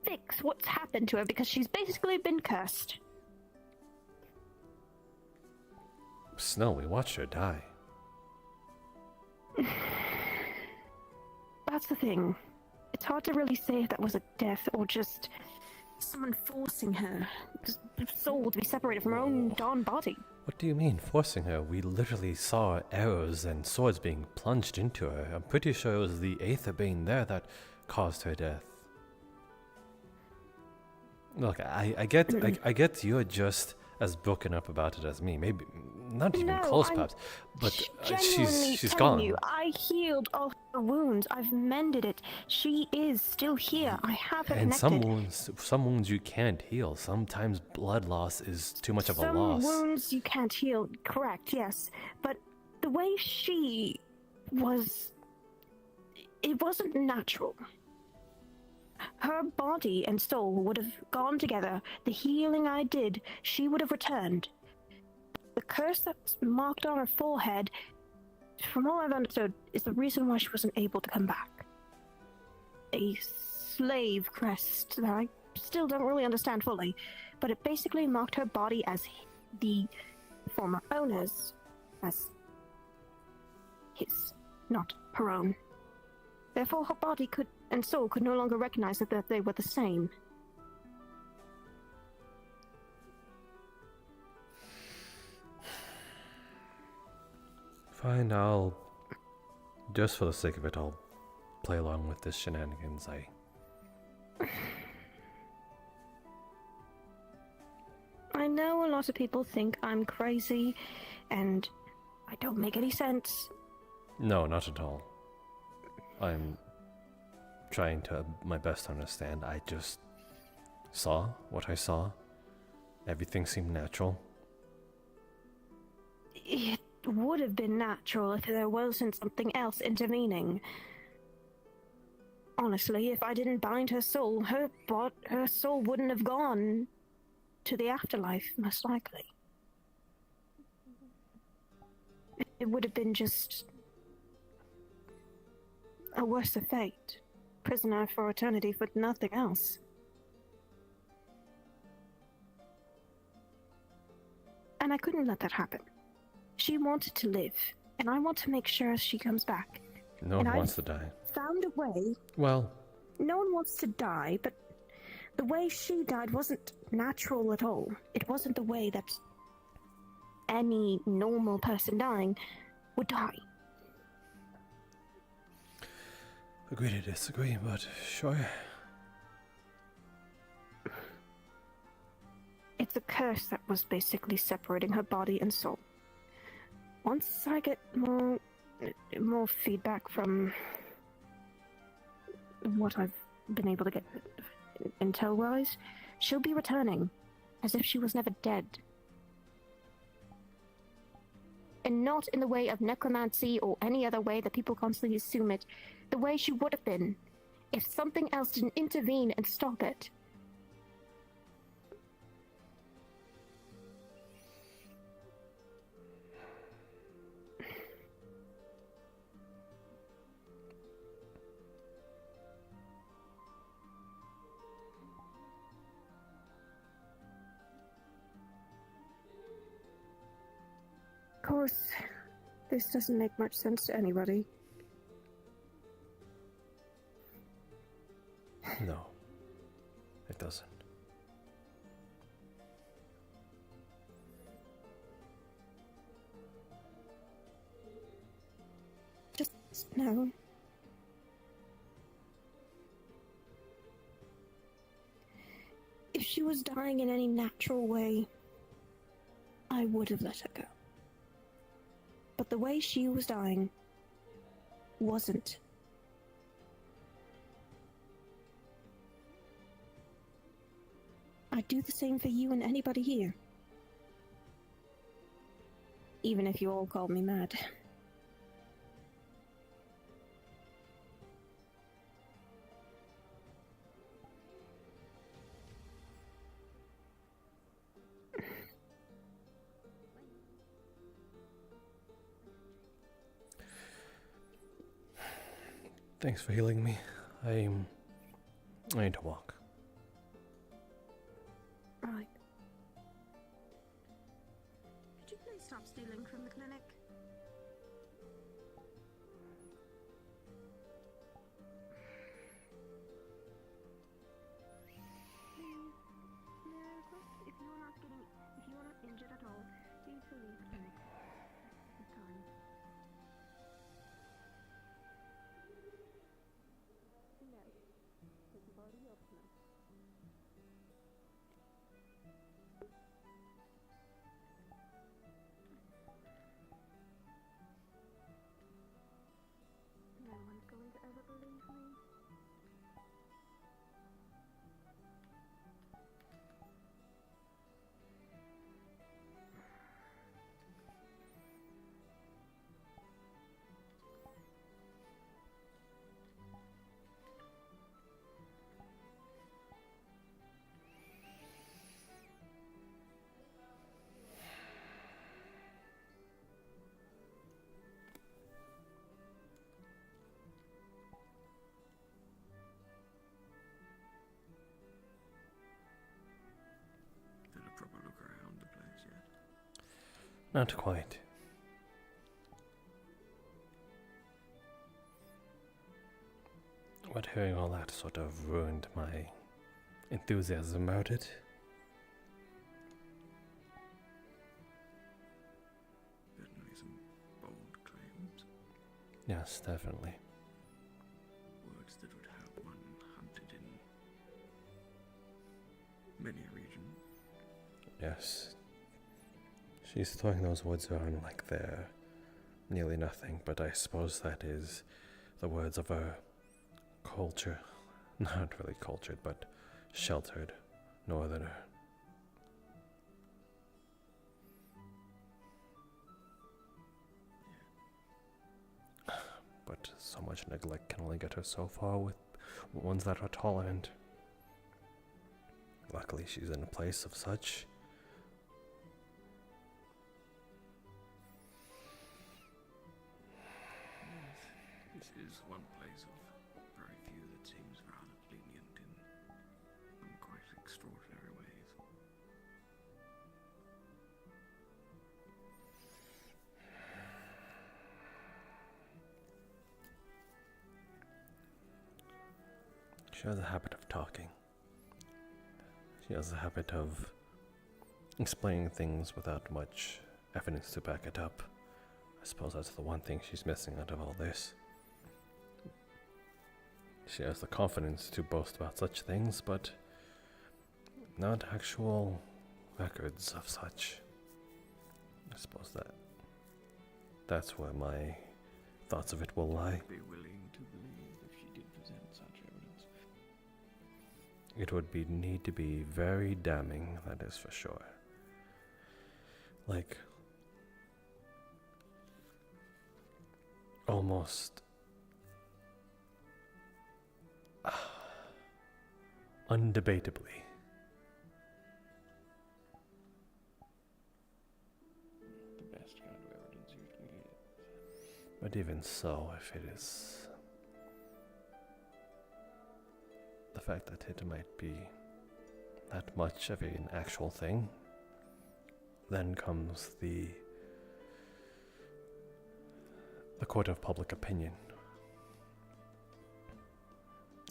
fix what's happened to her because she's basically been cursed. Snow, we watched her die. That's the thing. It's hard to really say if that was a death or just someone forcing her soul to be separated from her own darn body. What do you mean, forcing her? We literally saw arrows and swords being plunged into her. I'm pretty sure it was the Aether Bane there that caused her death. Look, I get you're just as broken up about it as me. Maybe not even close, perhaps. But she's gone. You, I healed all her wounds. I've mended it. She is still here. I have her And connected. some wounds you can't heal. Sometimes blood loss is too much of a loss. Some wounds you can't heal. Correct. Yes, but the way she was, it wasn't natural. Her body and soul would have gone together. The healing I did, she would have returned. The curse that's marked on her forehead, from all I've understood, is the reason why she wasn't able to come back. a slave crest that I still don't really understand fully, but it basically marked her body as the former owner's, as his, not her own. Therefore, her body and soul could no longer recognize that they were the same. Fine, just for the sake of it, I'll play along with this shenanigans. I know a lot of people think I'm crazy, and I don't make any sense. No, not at all. I'm trying to my best to understand. I just saw what I saw. Everything seemed natural. It would have been natural if there wasn't something else intervening. Honestly, if I didn't bind her soul, her soul wouldn't have gone to the afterlife, most likely. It would have been just a worse fate. Prisoner for eternity for nothing else. And I couldn't let that happen. She wanted to live, and I want to make sure she comes back. No one wants to die. Found a way. Well, no one wants to die, but the way she died wasn't natural at all. It wasn't the way that any normal person dying would die. Agree to disagree, but sure. It's a curse that was basically separating her body and soul. Once I get more feedback from what I've been able to get intel-wise, she'll be returning, as if she was never dead. And not in the way of necromancy or any other way that people constantly assume it, the way she would have been, if something else didn't intervene and stop it. Of course, this doesn't make much sense to anybody. No, it doesn't. Just no. If she was dying in any natural way, I would have let her go. But the way she was dying wasn't. I'd do the same for you and anybody here. Even if you all called me mad. Thanks for healing me. I need to walk. Right. Could you please stop stealing from the clinic? May I request, if you are not injured at all, please leave the clinic at time. No, it's already open. No one's going to ever believe me. Not quite. But hearing all that sort of ruined my enthusiasm about it. Certainly some bold claims. Yes, definitely. Words that would have one hunted in many a region. Yes. She's throwing those words around like they're nearly nothing, but I suppose that is the words of a culture. Not really cultured, but sheltered northerner. But so much neglect can only get her so far with ones that are tolerant. Luckily, she's in a place of such. This is one place of very few that seems rather lenient in some quite extraordinary ways. She has a habit of talking. She has a habit of explaining things without much evidence to back it up. I suppose that's the one thing she's missing out of all this. She has the confidence to boast about such things, but not actual records of such. I suppose that's where my thoughts of it will lie. I'd be willing to believe if she did present such evidence. It would need to be very damning, that is for sure. Like, almost undebatably. The best kind of evidence you can get. But even so, if it is the fact that it might be that much of an actual thing, then comes the court of public opinion.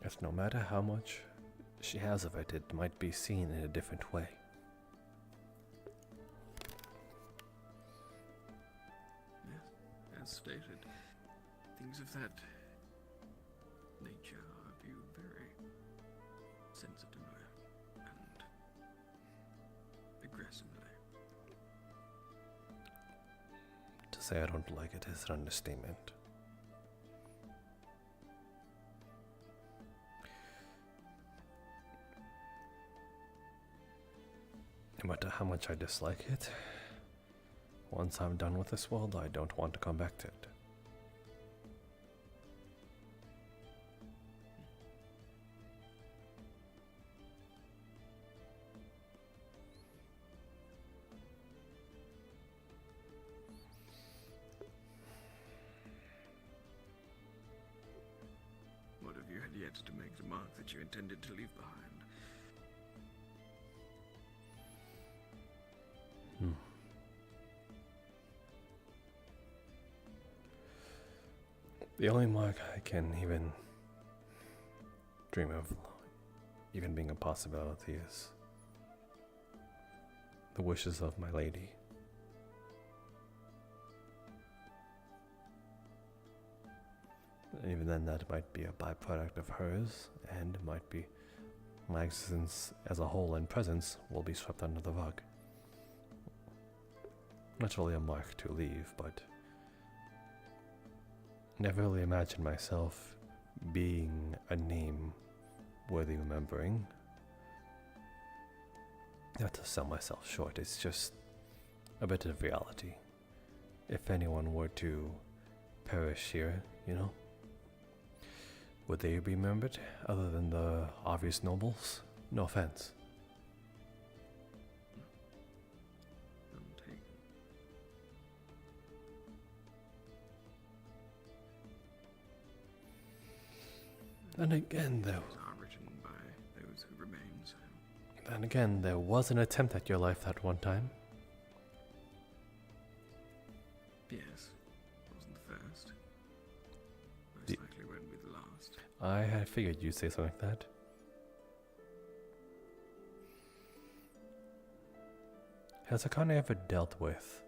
If no matter how much she has of it, it might be seen in a different way. Yes, as stated, things of that nature are viewed very sensitively and aggressively. To say I don't like it is an understatement. No matter how much I dislike it, once I'm done with this world, I don't want to come back to it. What have you had yet to make the mark that you intended to leave behind? The only mark I can even dream of, even being a possibility, is the wishes of my lady. Even then, that might be a byproduct of hers, and might be my existence as a whole and presence will be swept under the rug. Not really a mark to leave, but never really imagined myself being a name worthy remembering. Not to sell myself short, it's just a bit of reality. If anyone were to perish here, you know, would they be remembered other than the obvious nobles? No offense. Then again, though. Are written by those who remain. So. Then again, there was an attempt at your life that one time. Yes. Wasn't the first. Most The- likely won't be the last. I had figured you'd say something like that. Has Akane ever dealt with,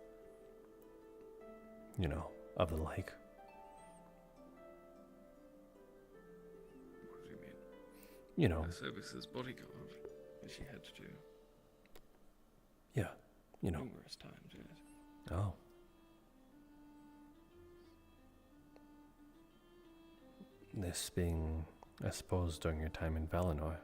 of the like? What do you mean? Know, Her service as bodyguard, as she had to do yeah, numerous times, yes. Oh. This being, I suppose, during your time in Valinor.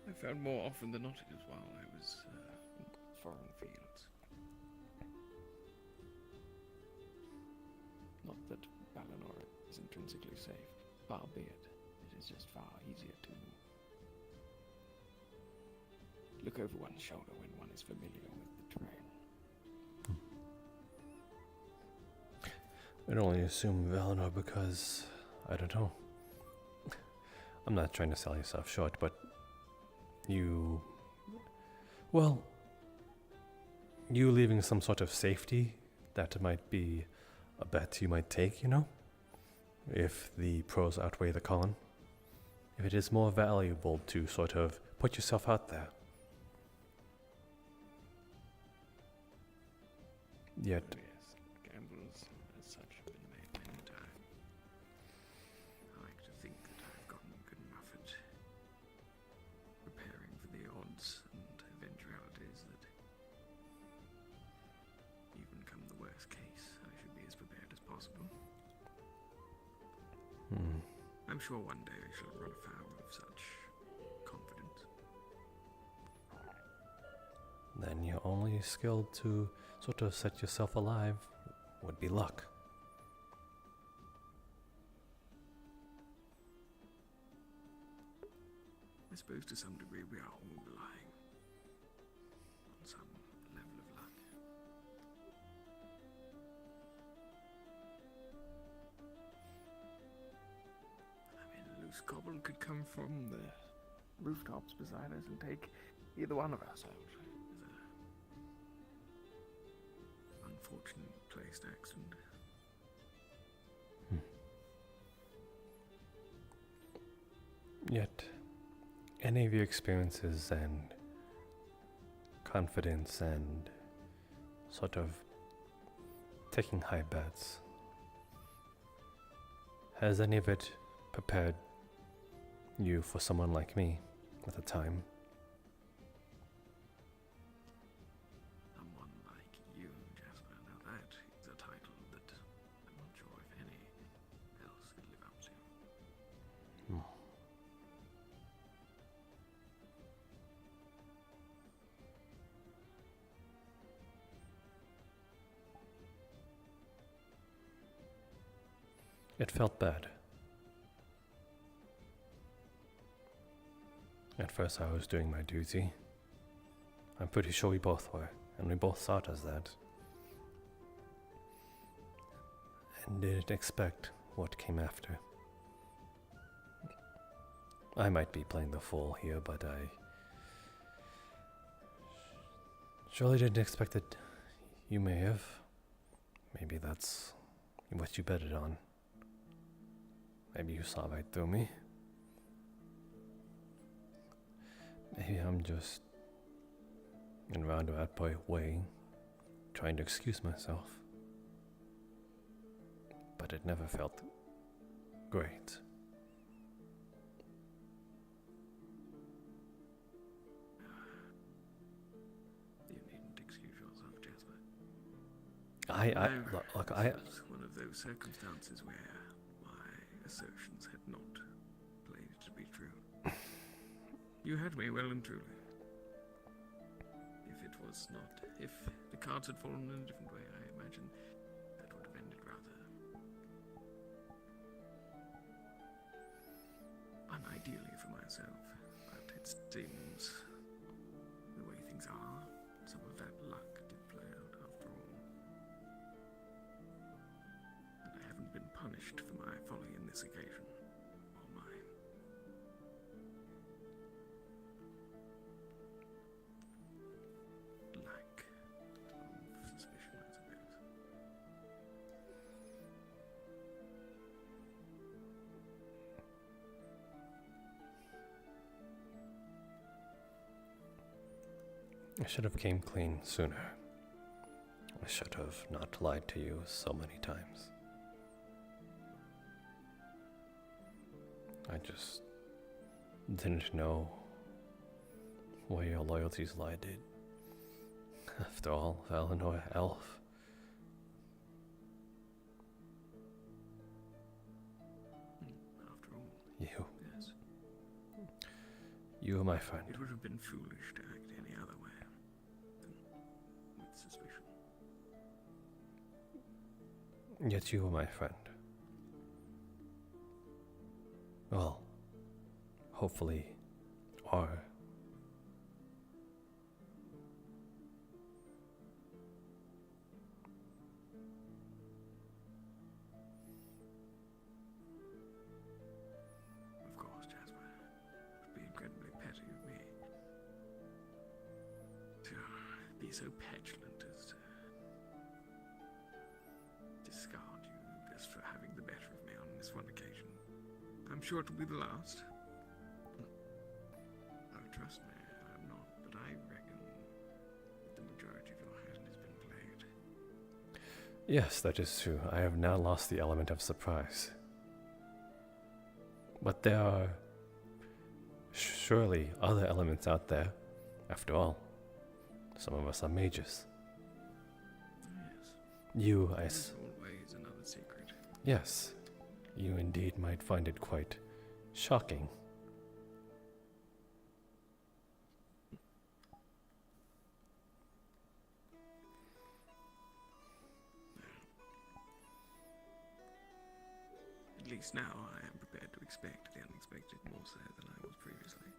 I found more often than not it was while I was in foreign fields. Not that Valinor is intrinsically safe, far be it. It is just far easier to look over one's shoulder when one is familiar with the terrain. I'd only assume Valinor because, I don't know. I'm not trying to sell yourself short, but you leaving some sort of safety, that might be a bet you might take, if the pros outweigh the con. If it is more valuable to sort of put yourself out there. Yet, Yes, gambles as such have been made many times. I like to think that I've gotten good enough at preparing for the odds and eventualities that even come the worst case, I should be as prepared as possible. I'm sure one day I shall run afoul of such confidence. then your only skill to sort of set yourself alive would be luck. I suppose to some degree we are all relying on some level of luck. I mean, a loose goblin could come from the rooftops beside us and take either one of us out. With an unfortunate placed accident. Yet, any of your experiences and confidence and sort of taking high bets, has any of it prepared you for someone like me at the time? Someone like you, Jasper. Now that is a title that I'm not sure if any else could live up to. It felt bad. At first I was doing my duty. I'm pretty sure we both were, and we both saw it as that. And didn't expect what came after. I might be playing the fool here, but I surely didn't expect that you may have. Maybe that's what you betted on. Maybe you saw right through me. Maybe I'm just, in a roundabout way, trying to excuse myself. But it never felt great. You needn't excuse yourself, Jasper. Look, This was one of those circumstances where my assertions had not played to be true. You had me well and truly. If the cards had fallen in a different way, I imagine that would have ended rather unideally for myself. But it seems the way things are, some of that luck did play out after all. And I haven't been punished for my folly in this occasion, or mine. I should have came clean sooner. I should have not lied to you so many times. I just didn't know where your loyalties lie, did. After all, Valinor elf. After all, You. yes. You are my friend. It would have been foolish to act any other way than with suspicion. Yet you are my friend. Well, hopefully are. Of course, Jasper. It would be incredibly petty of me to be so petulant as to discard you just for having the better of me on this one occasion. I'm sure it will be the last. Oh, trust me, I'm not, but I reckon that the majority of your hand has been played. Yes, that is true. I have now lost the element of surprise. But there are surely other elements out there. After all, some of us are mages. Yes. You, There's always another secret. yes, you indeed might find it quite shocking. At least now I am prepared to expect the unexpected more so than I was previously.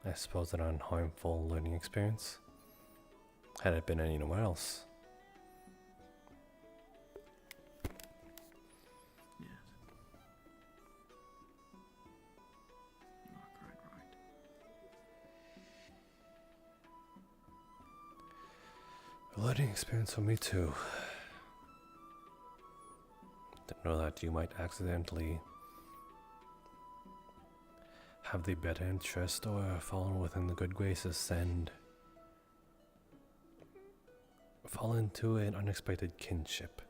I suppose an unharmful learning experience. Had it been anywhere else. Yes. You are quite right. A learning experience for me too. To know that you might accidentally have the better interest or fallen within the good graces and fall into an unexpected kinship.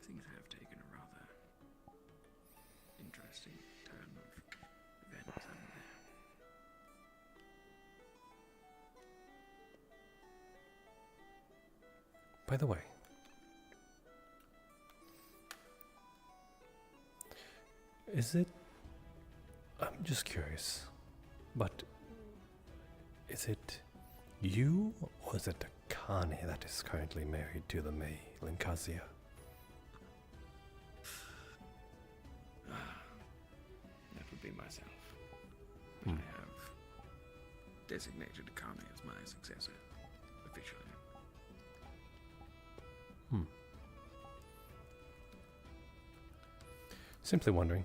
Things have taken a rather interesting turn of events, haven't they? By the way, is it, I'm just curious, but is it you or is it Kane that is currently married to the May Linkazia? That would be myself. But I have designated Akane as my successor, officially. Simply wondering.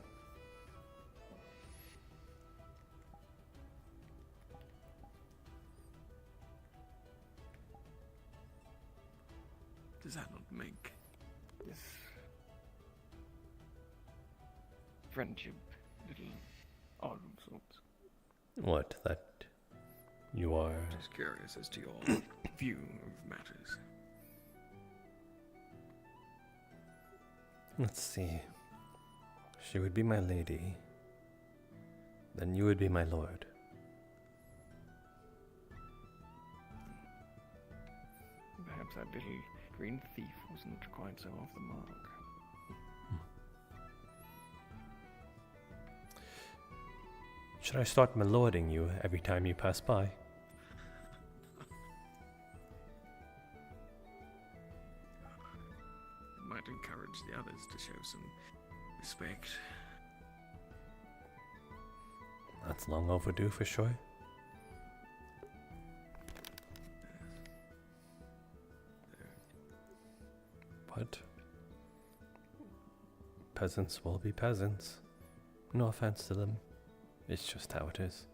Does that not make this friendship a little odd of sorts? What, that you are... Just curious as to your view of matters. Let's see. She would be my lady. Then you would be my lord. Perhaps that little green thief wasn't quite so off the mark. Should I start melording you every time you pass by? Might encourage the others to show some respect. That's long overdue for sure. But peasants will be peasants. No offense to them. It's just how it is.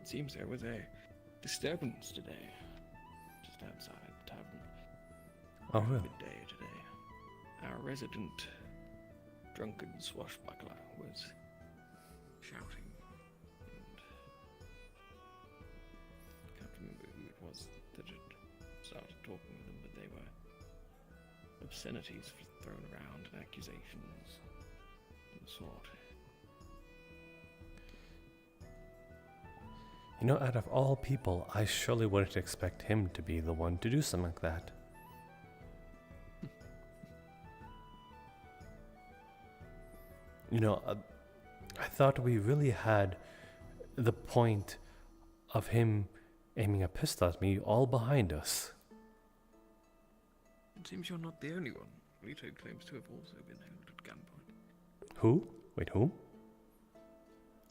It seems there was a disturbance today, just outside the tavern. Oh, really? Midday today. Our resident drunken swashbuckler was shouting, and I can't remember who it was that had started talking with them, but they were obscenities thrown around and accusations of the sort. You know, out of all people, I surely wouldn't expect him to be the one to do something like that. You know, I thought we really had the point of him aiming a pistol at me all behind us. It seems you're not the only one. Leto claims to have also been held at gunpoint. Who? Wait, whom?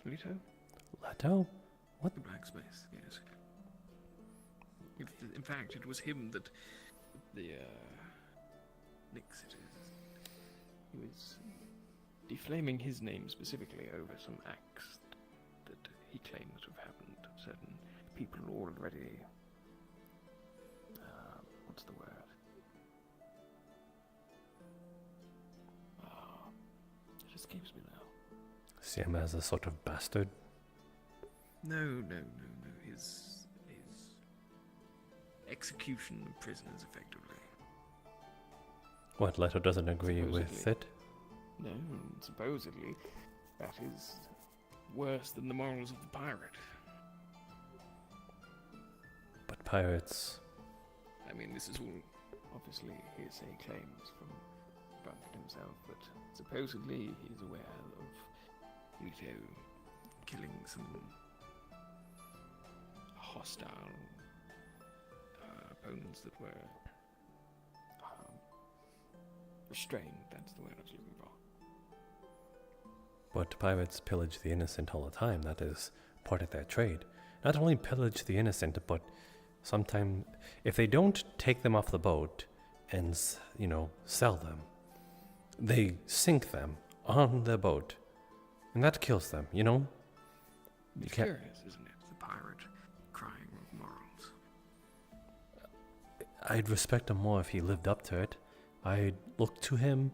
Leto? Leto? What? The blacksmith, yes. In fact, it was him that the, Nix it is. He was deflaming his name specifically over some acts that he claims to have happened. Certain people already... what's the word? It escapes me now. See him as a sort of bastard? No. His execution of prisoners, effectively. What, Leto doesn't agree with Supposedly. it? No, supposedly that is worse than the morals of the pirate. But pirates... I mean, this is all obviously hearsay claims from Bucket himself, but supposedly he's aware of Leto killing some hostile opponents that were restrained. That's the word I was looking for. But pirates pillage the innocent all the time. That is part of their trade. Not only pillage the innocent, but sometimes if they don't take them off the boat and, sell them, they sink them on the boat. And that kills them, you know? You It's can't... curious, isn't it? The pirate crying of morals. I'd respect him more if he lived up to it. I'd look to him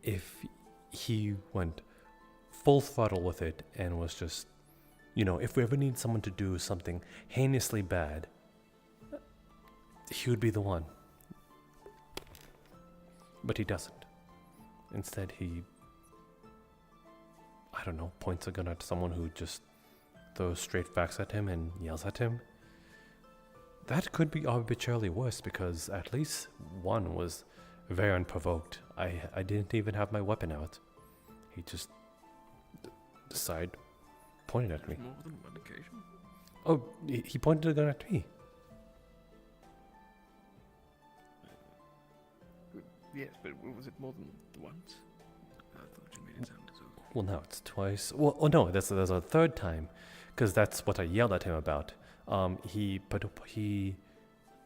if he went full throttle with it and was just, if we ever need someone to do something heinously bad, he would be the one. But he doesn't. Instead, he, points a gun at someone who just throws straight facts at him and yells at him. That could be arbitrarily worse because at least one was very unprovoked. I didn't even have my weapon out. He just decided, pointed at me. More than one occasion. Oh, he pointed a gun at me. Yes, but was it more than the once? I thought you made it sound as though... Well, now it's twice. Well, oh no, there's a third time, because that's what I yelled at him about. He,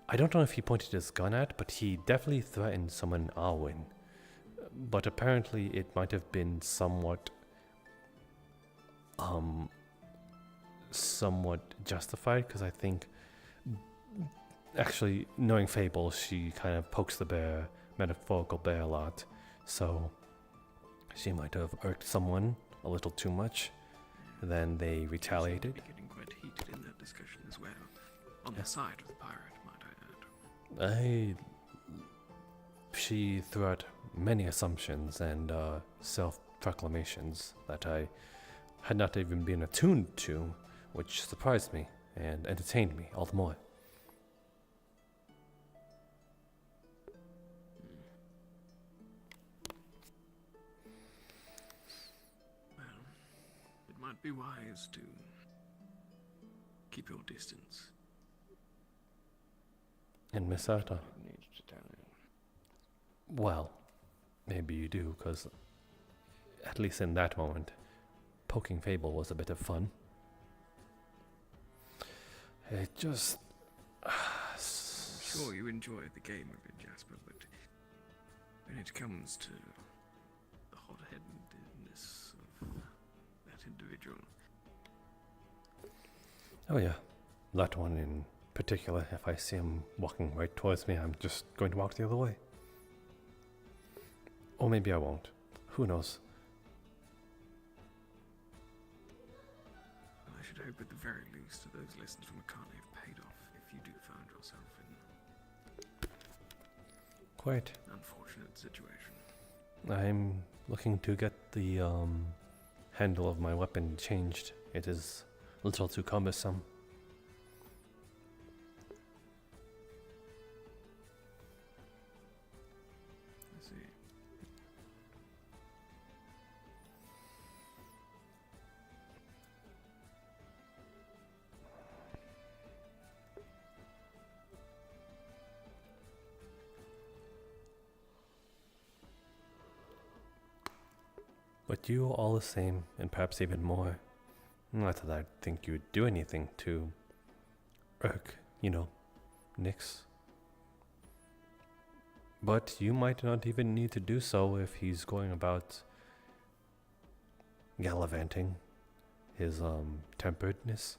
I don't know if he pointed his gun at, but he definitely threatened someone in Arwen. But apparently it might have been somewhat justified, because I think, actually, knowing Fable, she kind of pokes the bear, metaphorical bear, a lot. So she might have irked someone a little too much. Then they retaliated. Getting quite heated in that discussion as well. On the side of the pirate, might I add. She threw out many assumptions and self-proclamations that I had not even been attuned to, which surprised me and entertained me all the more. Well, it might be wise to keep your distance. And Miss Arta? Need to tell you. Well, maybe you do, because at least in that moment, poking Fable was a bit of fun. It just... I'm sure you enjoy the game of it, Jasper, but when it comes to the hot-headedness of that individual... Oh yeah, that one in particular. If I see him walking right towards me, I'm just going to walk the other way. Or maybe I won't. Who knows? Well, I should hope at the very least that those lessons from Akane have paid off if you do find yourself in Quite. unfortunate situation. I'm looking to get the handle of my weapon changed. It is a little too cumbersome. I see. But you are all the same, and perhaps even more. Not that I think you'd do anything to irk, Nyx. But you might not even need to do so if he's going about gallivanting his temperedness.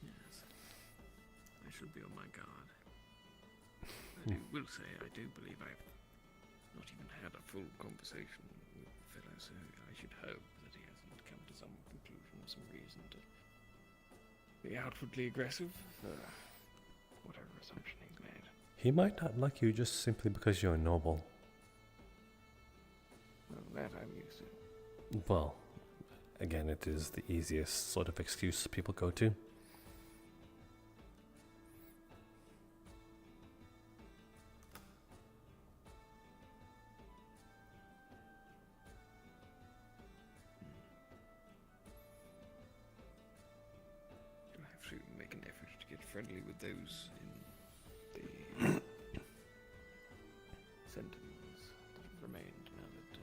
Yes. I should be on my guard. Will say I do believe I've not even had a full conversation with the fellow, so I should hope that he hasn't come to some conclusion or some reason to be outwardly aggressive for whatever assumption he's made. He might not like you just simply because you're noble. Well, that I'm used to. Well, again, it is the easiest sort of excuse people go to. To make an effort to get friendly with those in the sentinels that have remained now that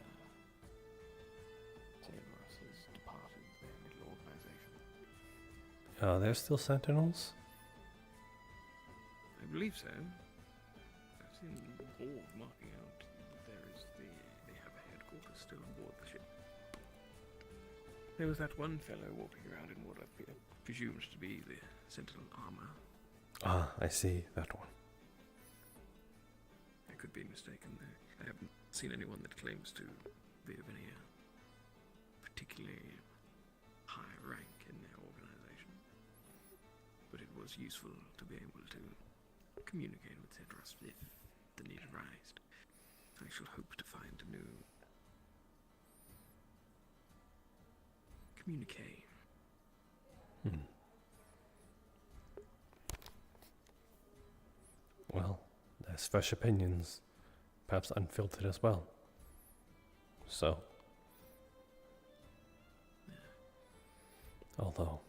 Cerberus has departed their little organization. They're still sentinels? I believe so. I've seen the board marking out that they have a headquarters still on board the ship. There was that one fellow walking around in what I presumed to be the sentinel armor. Ah, I see, that one. I could be mistaken there. I haven't seen anyone that claims to be of any particularly high rank in their organization. But it was useful to be able to communicate with Cedros if the need arose. I shall hope to find a new communique. Well, there's fresh opinions, perhaps unfiltered as well. So, although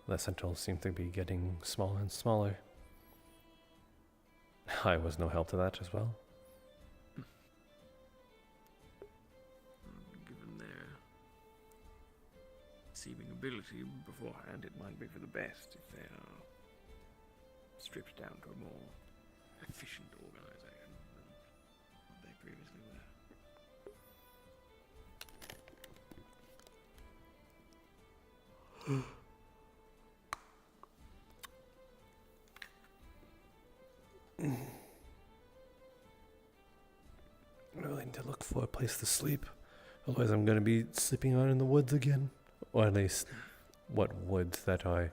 the sentinels seem to be getting smaller and smaller, I was no help to that as well. Given their seeming ability beforehand, it might be for the best if they are stripped down to a more efficient organization than what they previously were. Really need to look for a place to sleep. Otherwise I'm going to be sleeping out in the woods again. Or at least, what woods that are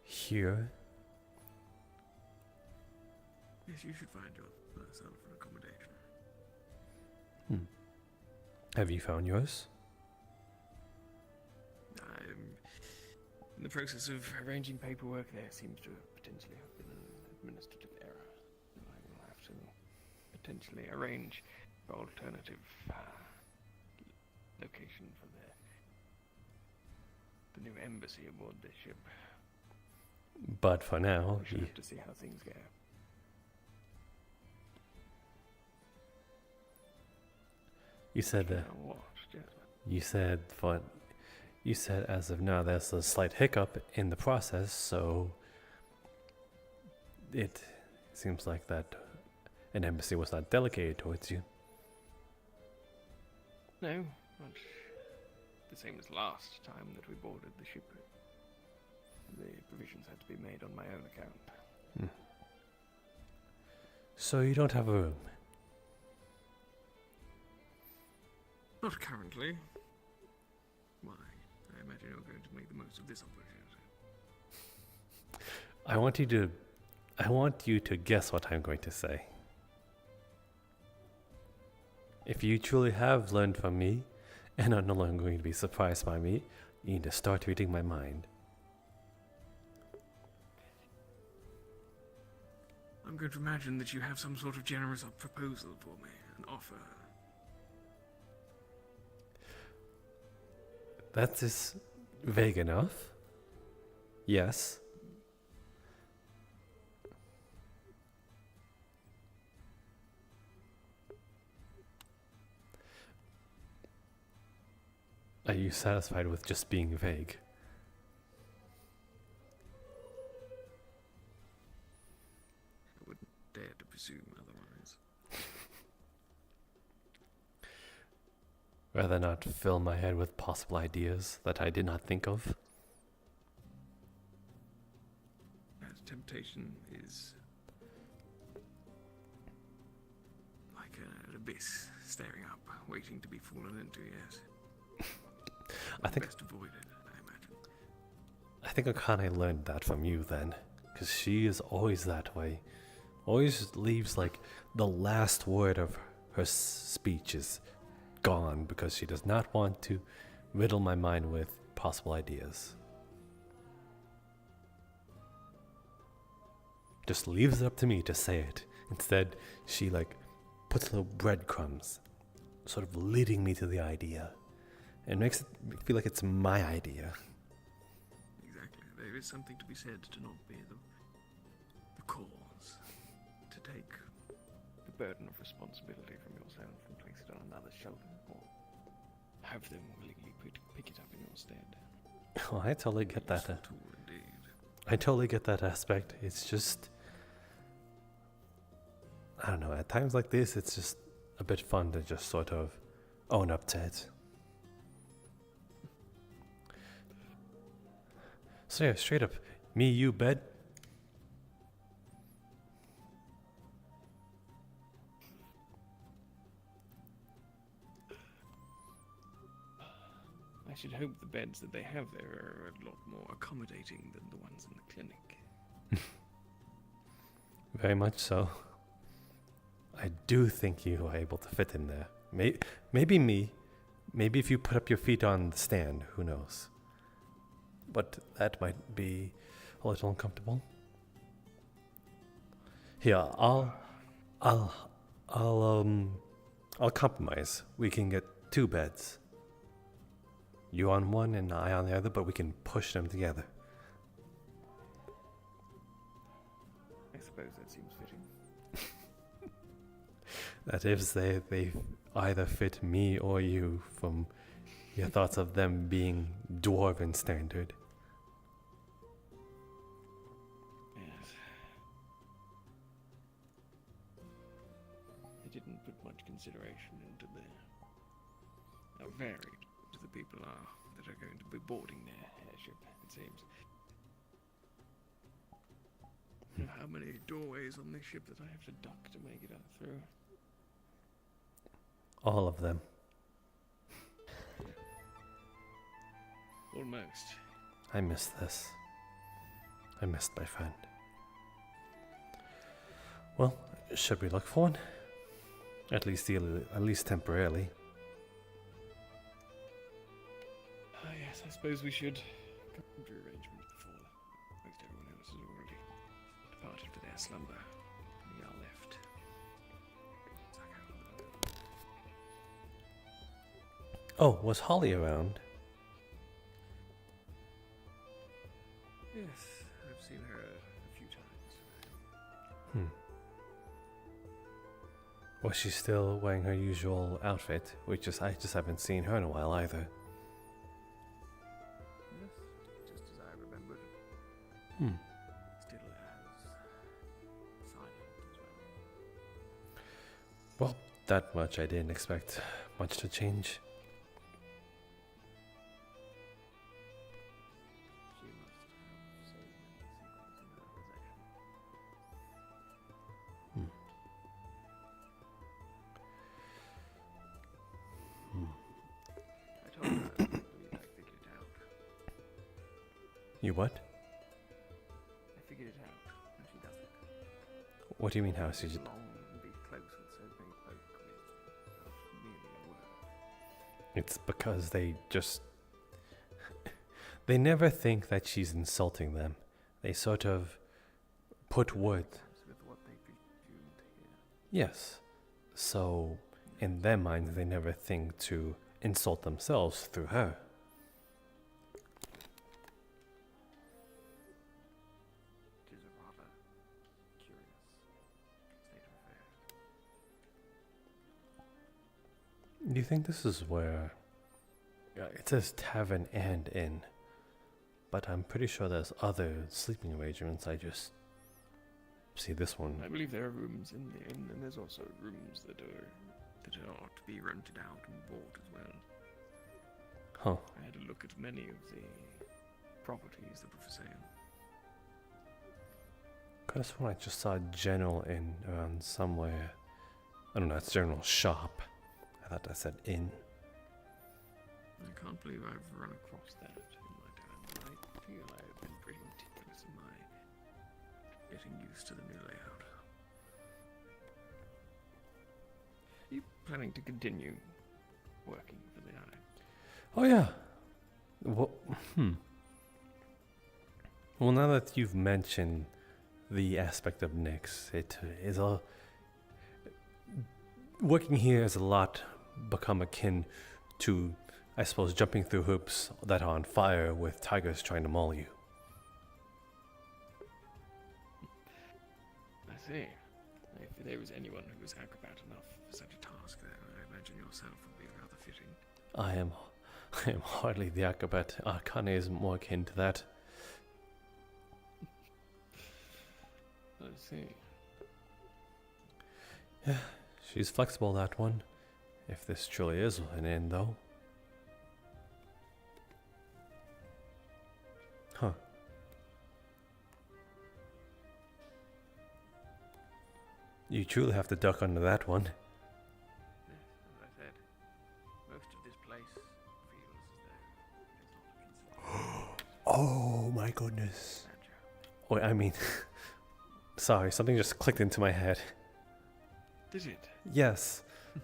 here. Yes, you should find yourself an accommodation. Have you found yours? I'm in the process of arranging paperwork. There seems to potentially have been an administrative error. I will have to potentially arrange an alternative location for the new embassy aboard this ship. But for now, We should have to see how things go. you said that. What, Jasper? You said as of now there's a slight hiccup in the process, so it seems like that an embassy was not delegated towards you. No, much the same as last time that we boarded the ship. The provisions had to be made on my own account. So you don't have a room? Not currently. Why? I imagine you're going to make the most of this opportunity. I want you to guess what I'm going to say. If you truly have learned from me, and are no longer going to be surprised by me, you need to start reading my mind. I'm going to imagine that you have some sort of generous proposal for me, an offer. That is vague enough. Yes. Are you satisfied with just being vague? I wouldn't dare to presume otherwise. Rather not fill my head with possible ideas that I did not think of? That temptation is like an abyss staring up, waiting to be fallen into, yes. I think best avoided, I imagine. I think Akane learned that from you then, because she is always that way. Always leaves like the last word of her speech is gone because she does not want to riddle my mind with possible ideas. Just leaves it up to me to say it. Instead, she like puts little breadcrumbs, sort of leading me to the idea. It makes it feel like it's my idea. Exactly. There is something to be said to not be the cause. To take the burden of responsibility from yourself and place it on another's shoulder, or have them willingly pick it up in your stead. Oh, I totally get that. Tool, indeed. I totally get that aspect. It's just, I don't know, at times like this, it's just a bit fun to just sort of own up to it. So yeah, straight up, me, you, bed. I should hope the beds that they have there are a lot more accommodating than the ones in the clinic. Very much so. I do think you are able to fit in there. Maybe me. Maybe if you put up your feet on the stand, who knows? But that might be a little uncomfortable. Here, I'll compromise. We can get 2 beds. You on one and I on the other, but we can push them together. I suppose that seems fitting. That is, they either fit me or you from your thoughts of them being dwarven standard. Yes. I didn't put much consideration into how varied the people are that are going to be boarding their airship, it seems. You know how many doorways on this ship that I have to duck to make it out through? All of them. Almost. I miss this. I missed my friend. Well, should we look for one? At least temporarily. Yes, I suppose we should come to arrangements before most everyone else has already departed for their slumber. We are left. Oh, was Holly around? Yes, I've seen her a few times. Was she still wearing her usual outfit? I just haven't seen her in a while either. Yes, just as I remembered. Still as silent as well. Well, that much I didn't expect much to change. She must have You what? I figured it out how she does it. What do you mean how she did? Long and be close with so many folk without nearly a word. It's because they just... they never think that she's insulting them. They sort of put words... With what they presume to hear. Yes. So, in their minds, they never think to insult themselves through her. Which is a rather curious state of affairs. Do you think this is where... it says tavern and inn, but I'm pretty sure there's other sleeping arrangements. I just see this one. I believe there are rooms in the inn, and there's also rooms that are to be rented out and bought as well. Huh. I had a look at many of the properties that were for sale. Could have sworn I just saw General Inn around somewhere. I don't know, it's General Shop. I thought I said inn. I can't believe I've run across that in my time, but I feel I've been pretty meticulous in my getting used to the new layout. Are you planning to continue working for the Eye? Oh yeah. Well, Well, now that you've mentioned the aspect of Nyx, it is a... working here is a lot become akin to, I suppose, jumping through hoops that are on fire with tigers trying to maul you. I see. If there was anyone who was acrobat enough for such a task, then I imagine yourself would be rather fitting. I am hardly the acrobat. Akane is more akin to that. I see. Yeah, she's flexible, that one. If this truly is an inn, though. Huh. You truly have to duck under that one. Yes, as I said, most of this place feels as though it is not Oh my goodness. Oh, I mean, sorry, something just clicked into my head. Did it? Yes. I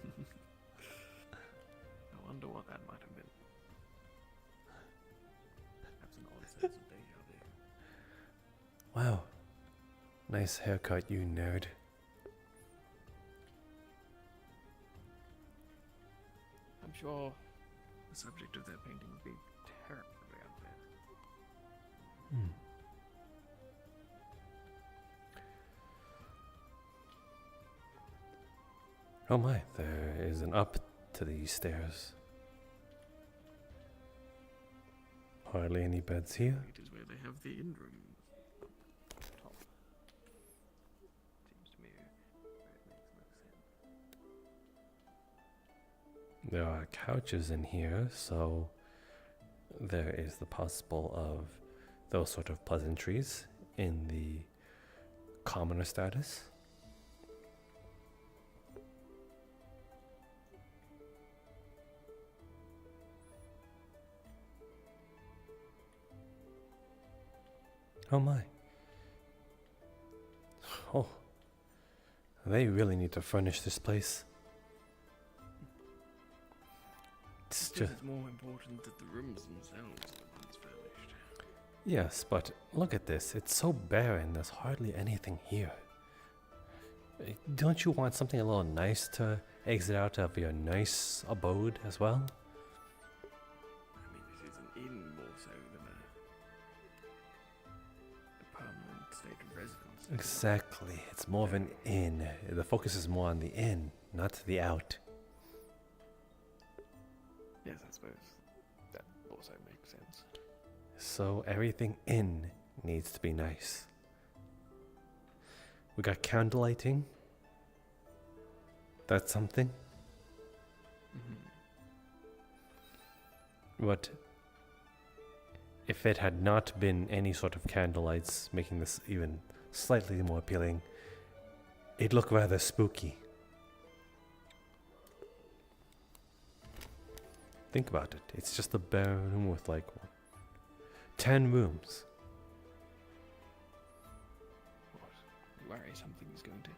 wonder what that might have been. Perhaps an odd sense of deja vu. Wow. Nice haircut, you nerd. I'm sure the subject of that painting would be terribly unfair. Oh my, there is an up to these stairs. Hardly any beds here. It is where they have the inn rooms. Top. Seems to me where it makes no sense. There are couches in here, so there is the possible of those sort of pleasantries in the commoner status. Oh my. Oh. They really need to furnish this place. It's just... It's more important that the rooms themselves are the ones furnished. Yes, but look at this. It's so barren. There's hardly anything here. Don't you want something a little nice to exit out of your nice abode as well? I mean, this is an inn more so than a permanent state of residence. Exactly. It's more of an inn. The focus is more on the in, not the out. Yes, I suppose that also makes sense. So everything in needs to be nice. We got candle lighting. That's something. But if it had not been any sort of candle lights making this even slightly more appealing, it'd look rather spooky. Think about it. It's just a bare room with like 10 rooms. worry something's going to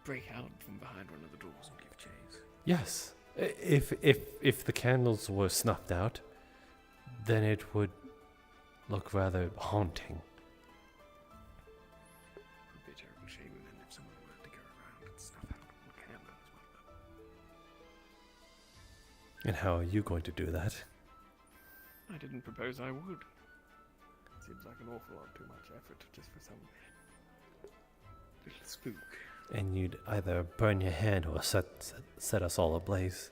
break out from behind one of the doors and give chase. Yes. If the candles were snuffed out, then it would look rather haunting. It would be a terrible shame then if someone were to go around and snuff out one candle as well. And how are you going to do that? I didn't propose I would. Seems like an awful lot too much effort just for some little spook. And you'd either burn your hand or set us all ablaze.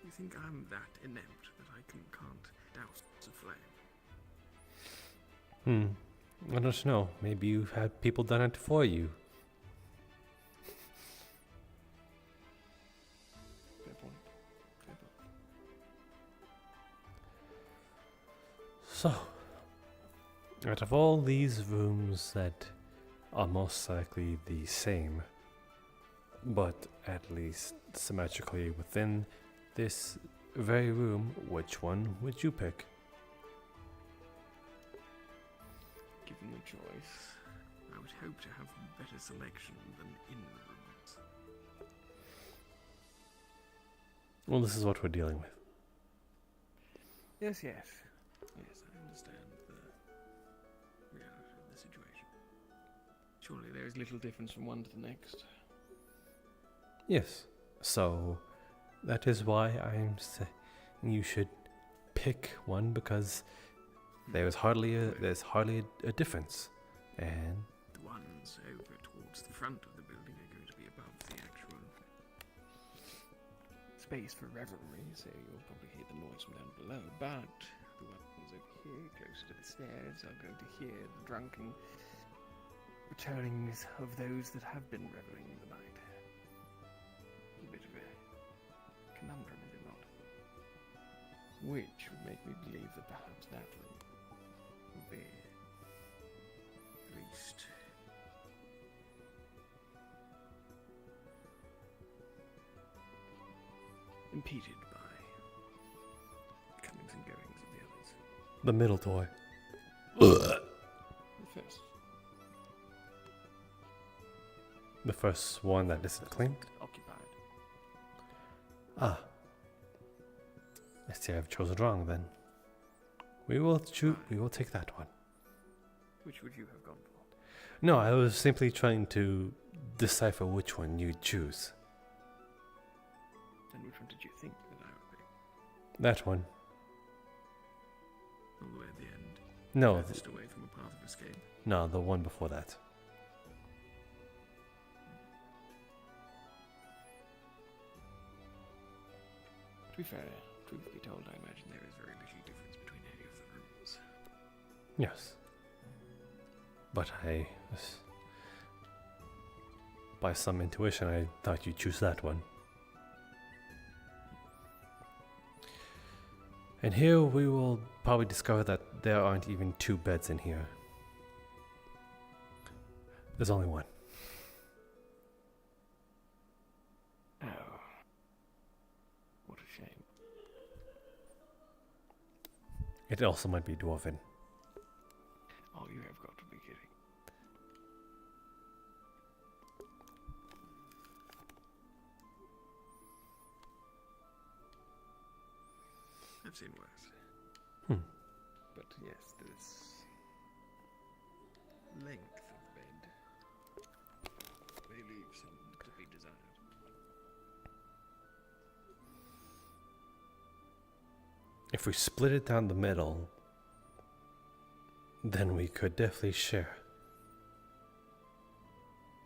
You think I'm that inept that I can't douse a flame? I don't know. Maybe you've had people done it for you. Fair point. Fair point. So, out of all these rooms that are most likely the same, but at least symmetrically within this very room, which one would you pick? Given the choice, I would hope to have better selection than in rooms. Well, this is what we're dealing with. Yes, yes. Yes, I understand the reality of the situation. Surely there is little difference from one to the next. Yes. So, that is why I'm saying you should pick one, because there's hardly a difference. And the ones over towards the front of the building are going to be above the actual space for revelry, so you'll probably hear the noise from down below, but the ones over here, closer to the stairs, are going to hear the drunken returnings of those that have been reveling in the night. A bit of a conundrum, is it not? Which would make me believe that perhaps that room would be at least impeded by comings and goings of the others. the middle door. The first one that isn't cleaned. Occupied. Ah. I see I've chosen wrong then. We will take that one. Which would you have gone for? No, I was simply trying to decipher which one you'd choose. And which one did you think that I would pick? That one. All the way at the end? No. Just away from a path of escape? No, the one before that. To be fair, truth be told, I imagine there is very little difference between any of the rooms. Yes. But by some intuition, I thought you'd choose that one. And here we will probably discover that there aren't even 2 beds in here. There's only one. Oh. What a shame. It also might be dwarven. Oh, you have got to be kidding. I've seen worse. But yes, this length of bed may leave some to be desired. If we split it down the middle, then we could definitely share.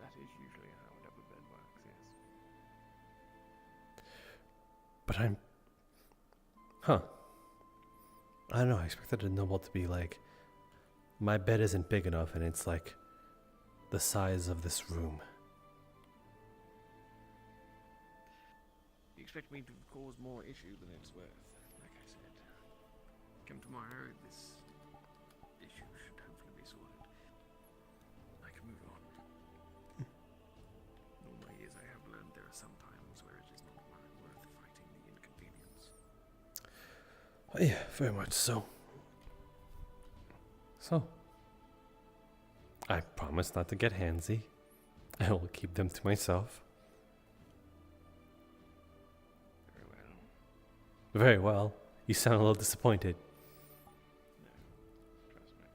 That is usually how a double bed works, yes. But I don't know, I expected a noble to be like, my bed isn't big enough and it's like the size of this room. You expect me to cause more issue than it's worth, like I said. Come tomorrow, this issue should hopefully be sorted. I can move on. In all my years I have learned there are some times where it is not worth fighting the inconvenience. Oh, yeah, very much so. So, I promise not to get handsy. I will keep them to myself. Very well. Very well. You sound a little disappointed. No, trust me.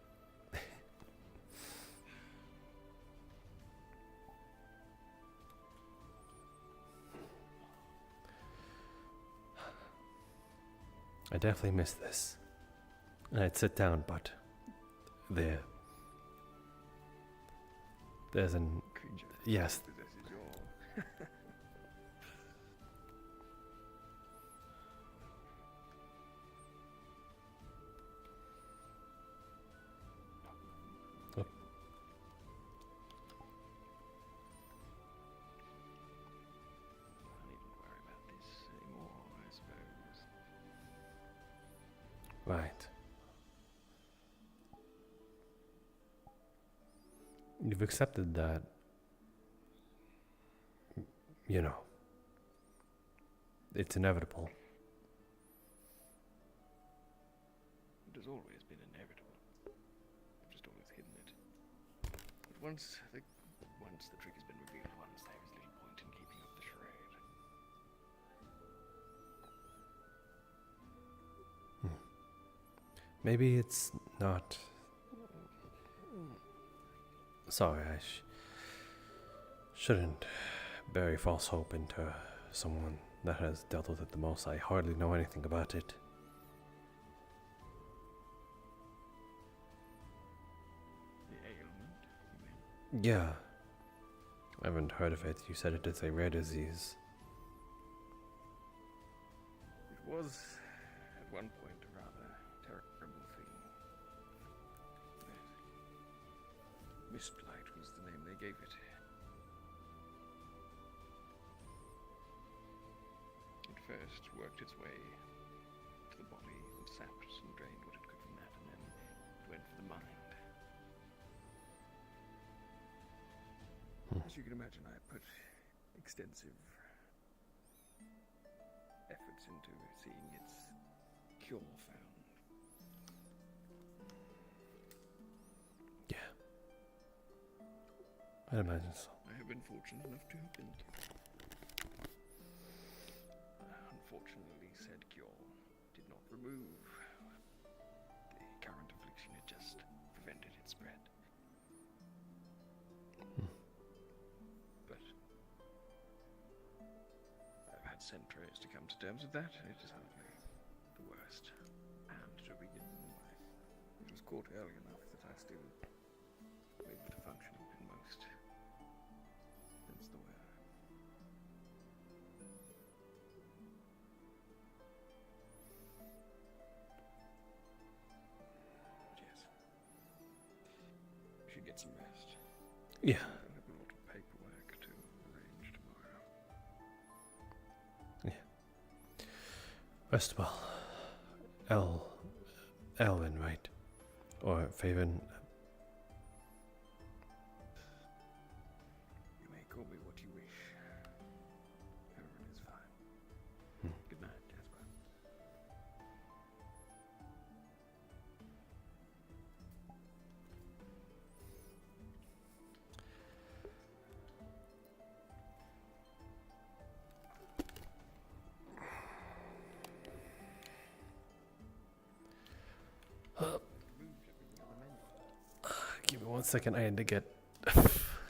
I definitely miss this. And I'd sit down, but there's an Creature yes. possesses your Oh. I needn't worry about this anymore, I suppose. Right. You've accepted that, you know, it's inevitable. It has always been inevitable. I've just always hidden it. But once the trick has been revealed once, there is little point in keeping up the charade. Maybe it's not. Sorry, I shouldn't bury false hope into someone that has dealt with it the most. I hardly know anything about it. The ailment, you mean? Yeah. I haven't heard of it. You said it is a rare disease. It was, at one point, a rather terrible thing. Mistlight was the name they gave it. It first worked its way to the body and sapped and drained what it could from that, and then it went for the mind. As you can imagine, I put extensive efforts into seeing its cure found. Yeah. I'd imagine so. I have been fortunate enough to have been cured. Unfortunately, said cure did not remove the current affliction, it just prevented its spread. But I've had centuries to come to terms with that, and it is hardly the worst. And to begin with, it was caught early enough that I still able to function in most. Hence the wear. But yes. You should get some rest. Yeah. I have a lot of paperwork to arrange tomorrow. Rest well. Elvin, right? Or Faven. You may call me what you wish. Everyone is fine. Good night, Jasper. Give me 1 second. I had to get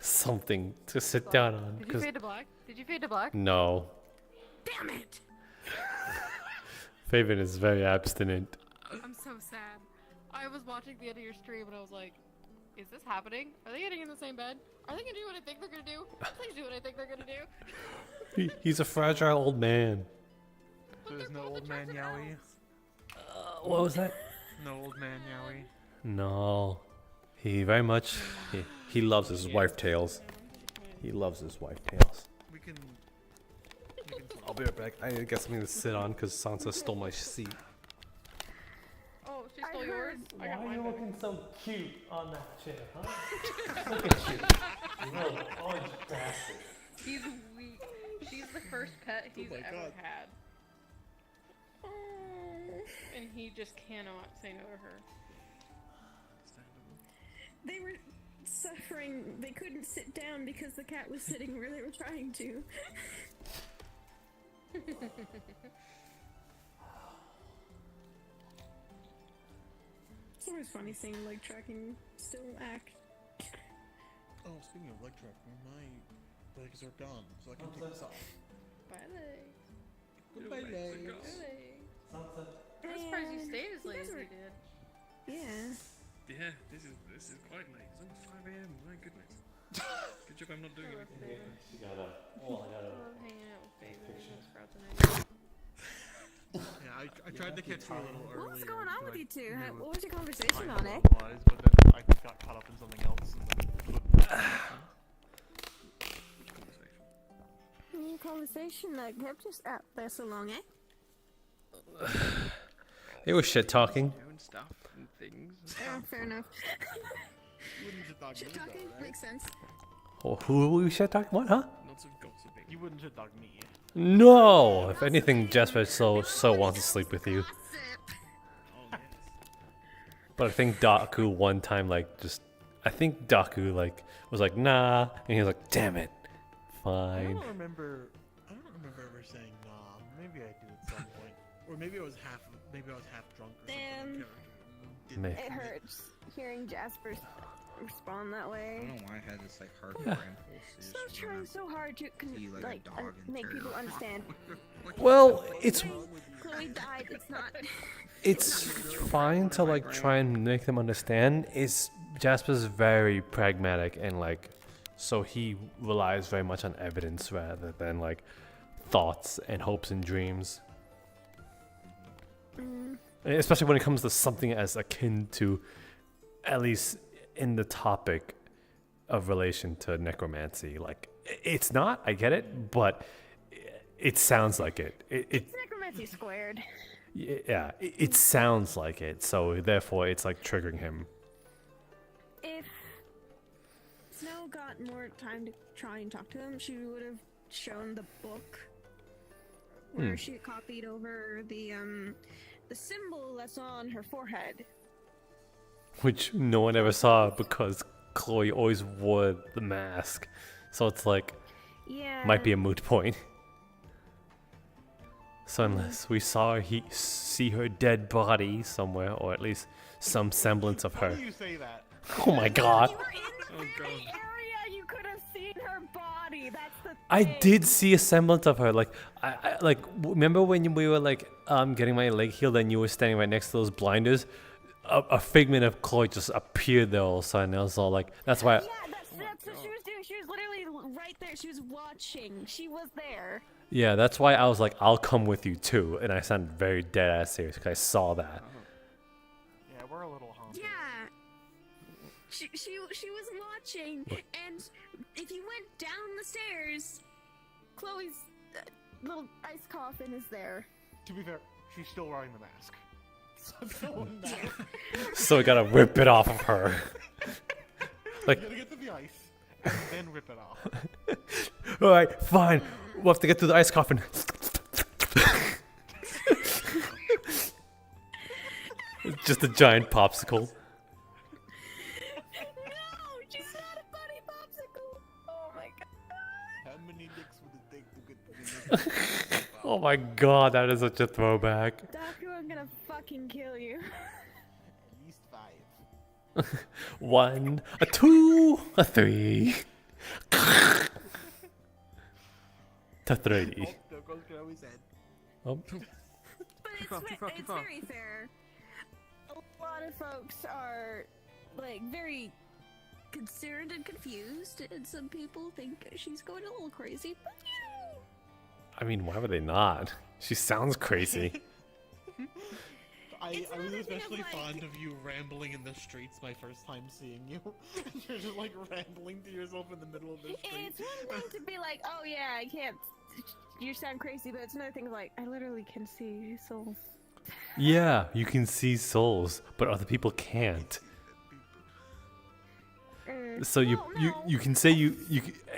something to sit down on. Did you fade to black? Did you fade to black? No. Damn it! Faven is very abstinent. I'm so sad. I was watching the end of your stream and I was like, is this happening? Are they getting in the same bed? Are they gonna do what I think they're gonna do? Please do what I think they're gonna do. He's a fragile old man. So there's no old man Yowie? What was that? No old man Yowie? No. He very much. He loves his wife tails. He loves his wife tails. We can I'll be right back. I need to get something to sit on because Sansa stole my seat. Oh, she stole yours? I got mine. looking so cute on that chair, huh? Look at you. You little orange bastard. He's weak. She's the first pet he's ever had. And he just cannot say no to her. They were suffering. They couldn't sit down because the cat was sitting where they were trying to. It's always funny seeing leg tracking still act. Oh, speaking of leg tracking, my legs are gone, so I can take this off. Bye, legs. Goodbye, legs. I'm surprised you stayed as late as you did. Yeah. Yeah, this is quite late. It's almost 5 a.m. My goodness. Good job I'm not doing anything. She got a. I love hanging out with Baby and Sprout tonight. Yeah, I tried to catch you a little earlier. What's going on with you two? knew What was your conversation I on, know eh? it was, but then I got caught up in something else. And then Conversation that kept us out there so long, eh? It was shit talking. Doing stuff and things. Yeah, fair enough. you wouldn't shit talk Shit me, talking though, right? makes sense. Oh, who we shit talking? What? Huh? Lots of gossiping. You wouldn't shit talk me. No. If anything, Jasper so wants to sleep with you. Oh, yes. But I think Daku one time I think Daku was like nah, and he was like, damn it, I fine. don't remember ever saying nah. Maybe I do at some point, or maybe I was half drunk or something. May- It hurts hearing Jasper respond that I way. don't know why I had this like hardcore Yeah. impulse. So trying so hard to See, like a dog and make turtle. people understand. Well, it's Chloe died. It's not. it's fine to try and make them understand. Jasper's very pragmatic and so he relies very much on evidence rather than thoughts and hopes and dreams. Especially when it comes to something as akin to, at least in the topic of relation to necromancy. It's not, I get it, but it sounds like it. It's necromancy squared. Yeah, it sounds like it, so therefore it's triggering him. If Snow got more time to try and talk to him, she would have shown the book where she copied over the symbol that's on her forehead. Which no one ever saw because Chloe always wore the mask. So it's Yeah. might be a moot point. So unless we see her dead body somewhere, or at least some semblance of How her. do you say that? Oh my god. You were in the very area. You could have seen her body. That's the thing. I did see a semblance of her. I remember when we were getting my leg healed and you were standing right next to those blinders? A figment of Chloe just appeared there all of a sudden. I was all that's why. Yeah, that's what she was doing. She was literally right there. She was watching. She was there. Yeah, that's why I was like, I'll come with you too. And I sounded very dead ass serious because I saw that. Yeah, we're a little haunted. Yeah. She was watching, and if you went down the stairs, Chloe's little ice coffin is there. To be fair, she's still wearing the mask. So it wouldn't matter. So I gotta rip it off of her. You gotta get to the ice, and then rip it off. Alright, fine. We'll have to get through the ice coffin. It's just a giant popsicle. No, she's not a bunny popsicle. Oh my god. How many dicks would it take to get to the Oh my god, that is such a throwback. Daku, I'm gonna fucking kill you. At least 5. 1, a 2, a 3. To 3. Oh, there goes Chloe's head. Oh. But it's very fair. A lot of folks are very concerned and confused, and some people think she's going a little crazy. But I mean, why would they not? She sounds crazy. I was especially fond of you rambling in the streets my first time seeing you. You're just rambling to yourself in the middle of the street. it's one thing to be like, oh yeah, I can't. You sound crazy, but it's another thing I literally can see souls. Yeah, you can see souls, but other people can't. So you can say you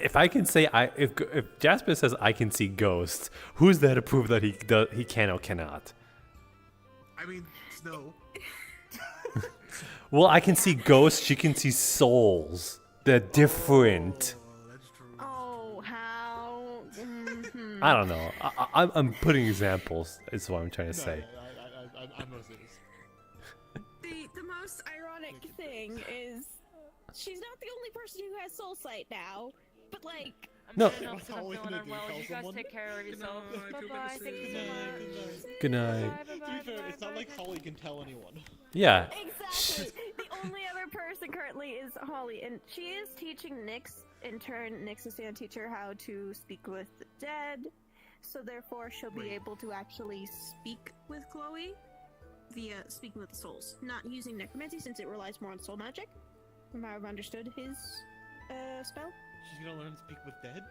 if I can say if Jasper says I can see ghosts, who's there to prove that he can or cannot? I mean, Snow. Well, I can see ghosts. She can see souls. They're different. That's true. Oh, how? I don't know. I'm putting examples. Is what I'm trying to say. I'm gonna say this. The most ironic thing is she's not the only person who has soul sight now, but like. No. What's Holly gonna do? Tell You guys someone? take care of yourselves. Good night, Bye feel bye. better Thank you soon. so much. Good night. To be fair, it's not like Holly can tell anyone. Yeah. Exactly. The only other person currently is Holly, and she is teaching Nyx. In turn, Nyx is going to teach her how to speak with the dead. So therefore, she'll be able to actually speak with Chloe via speaking with the souls, not using necromancy since it relies more on soul magic. From how I've understood his spell. She's gonna learn to speak with dead?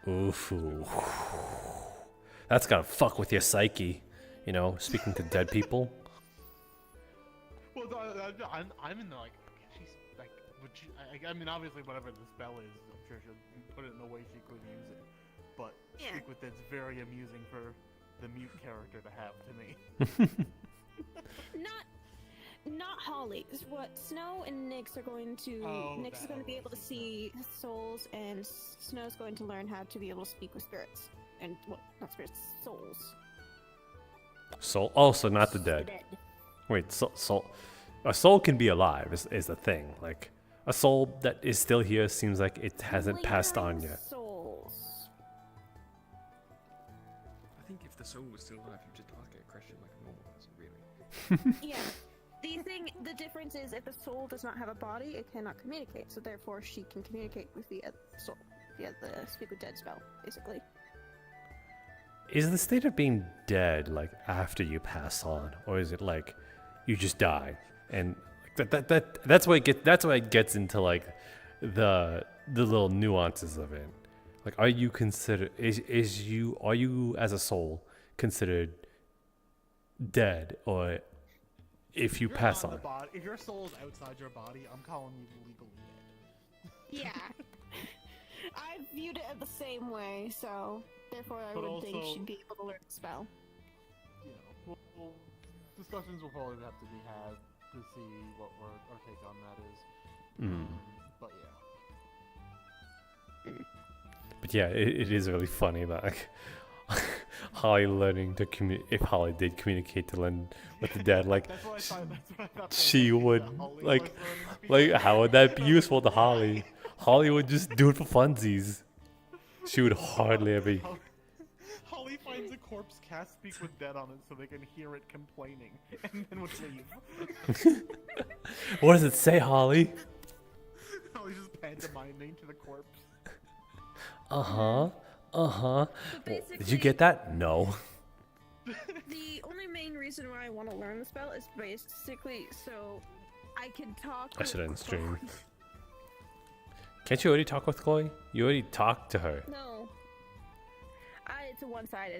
Oof. That's gotta fuck with your psyche. You know, speaking to dead people. Well, I'm in the like, she's like, would she, I mean, obviously, whatever the spell is, I'm sure she'll put it in a way she could use it. But speak with dead's very amusing for the mute character to have to me. Not Holly. What Snow and Nyx are going to. Nyx is going to be able to see souls, and Snow's going to learn how to be able to speak with spirits. And, well, not spirits, souls. Soul. Also, not the dead. Wait, soul. A soul can be alive, is the thing. Like, a soul that is still here seems like it hasn't passed on yet. Souls. I think if the soul was still alive, you'd just ask it a question like a normal person, really. Yeah. The difference is if the soul does not have a body, it cannot communicate. So therefore, she can communicate with the soul via the speak with dead spell, basically. Is the state of being dead like after you pass on, or is it like you just die? And that's why it gets into like the little nuances of it. Like, are you considered are you as a soul considered dead, or if you pass on? If your soul is outside your body, I'm calling you legally dead. Yeah. I viewed it the same way, so therefore I would think she'd be able to learn the spell. You know, discussions will probably have to be had to see what our take on that is. But yeah. But yeah, it is really funny that like, Holly learning to if Holly did communicate to learn with the dead, like she would like how would that be useful to Holly? Holly would just do it for funsies. She would hardly ever. Holly finds a corpse, cast speak with dead on it so they can hear it complaining, and then would leave. What does it say, Holly? Holly's just pantomiming to the corpse. Did you get that? No. The only main reason why I want to learn the spell is basically so I can talk. I should end stream. Can't you already talk with Chloe? You already talked to her. No. It's a one-sided.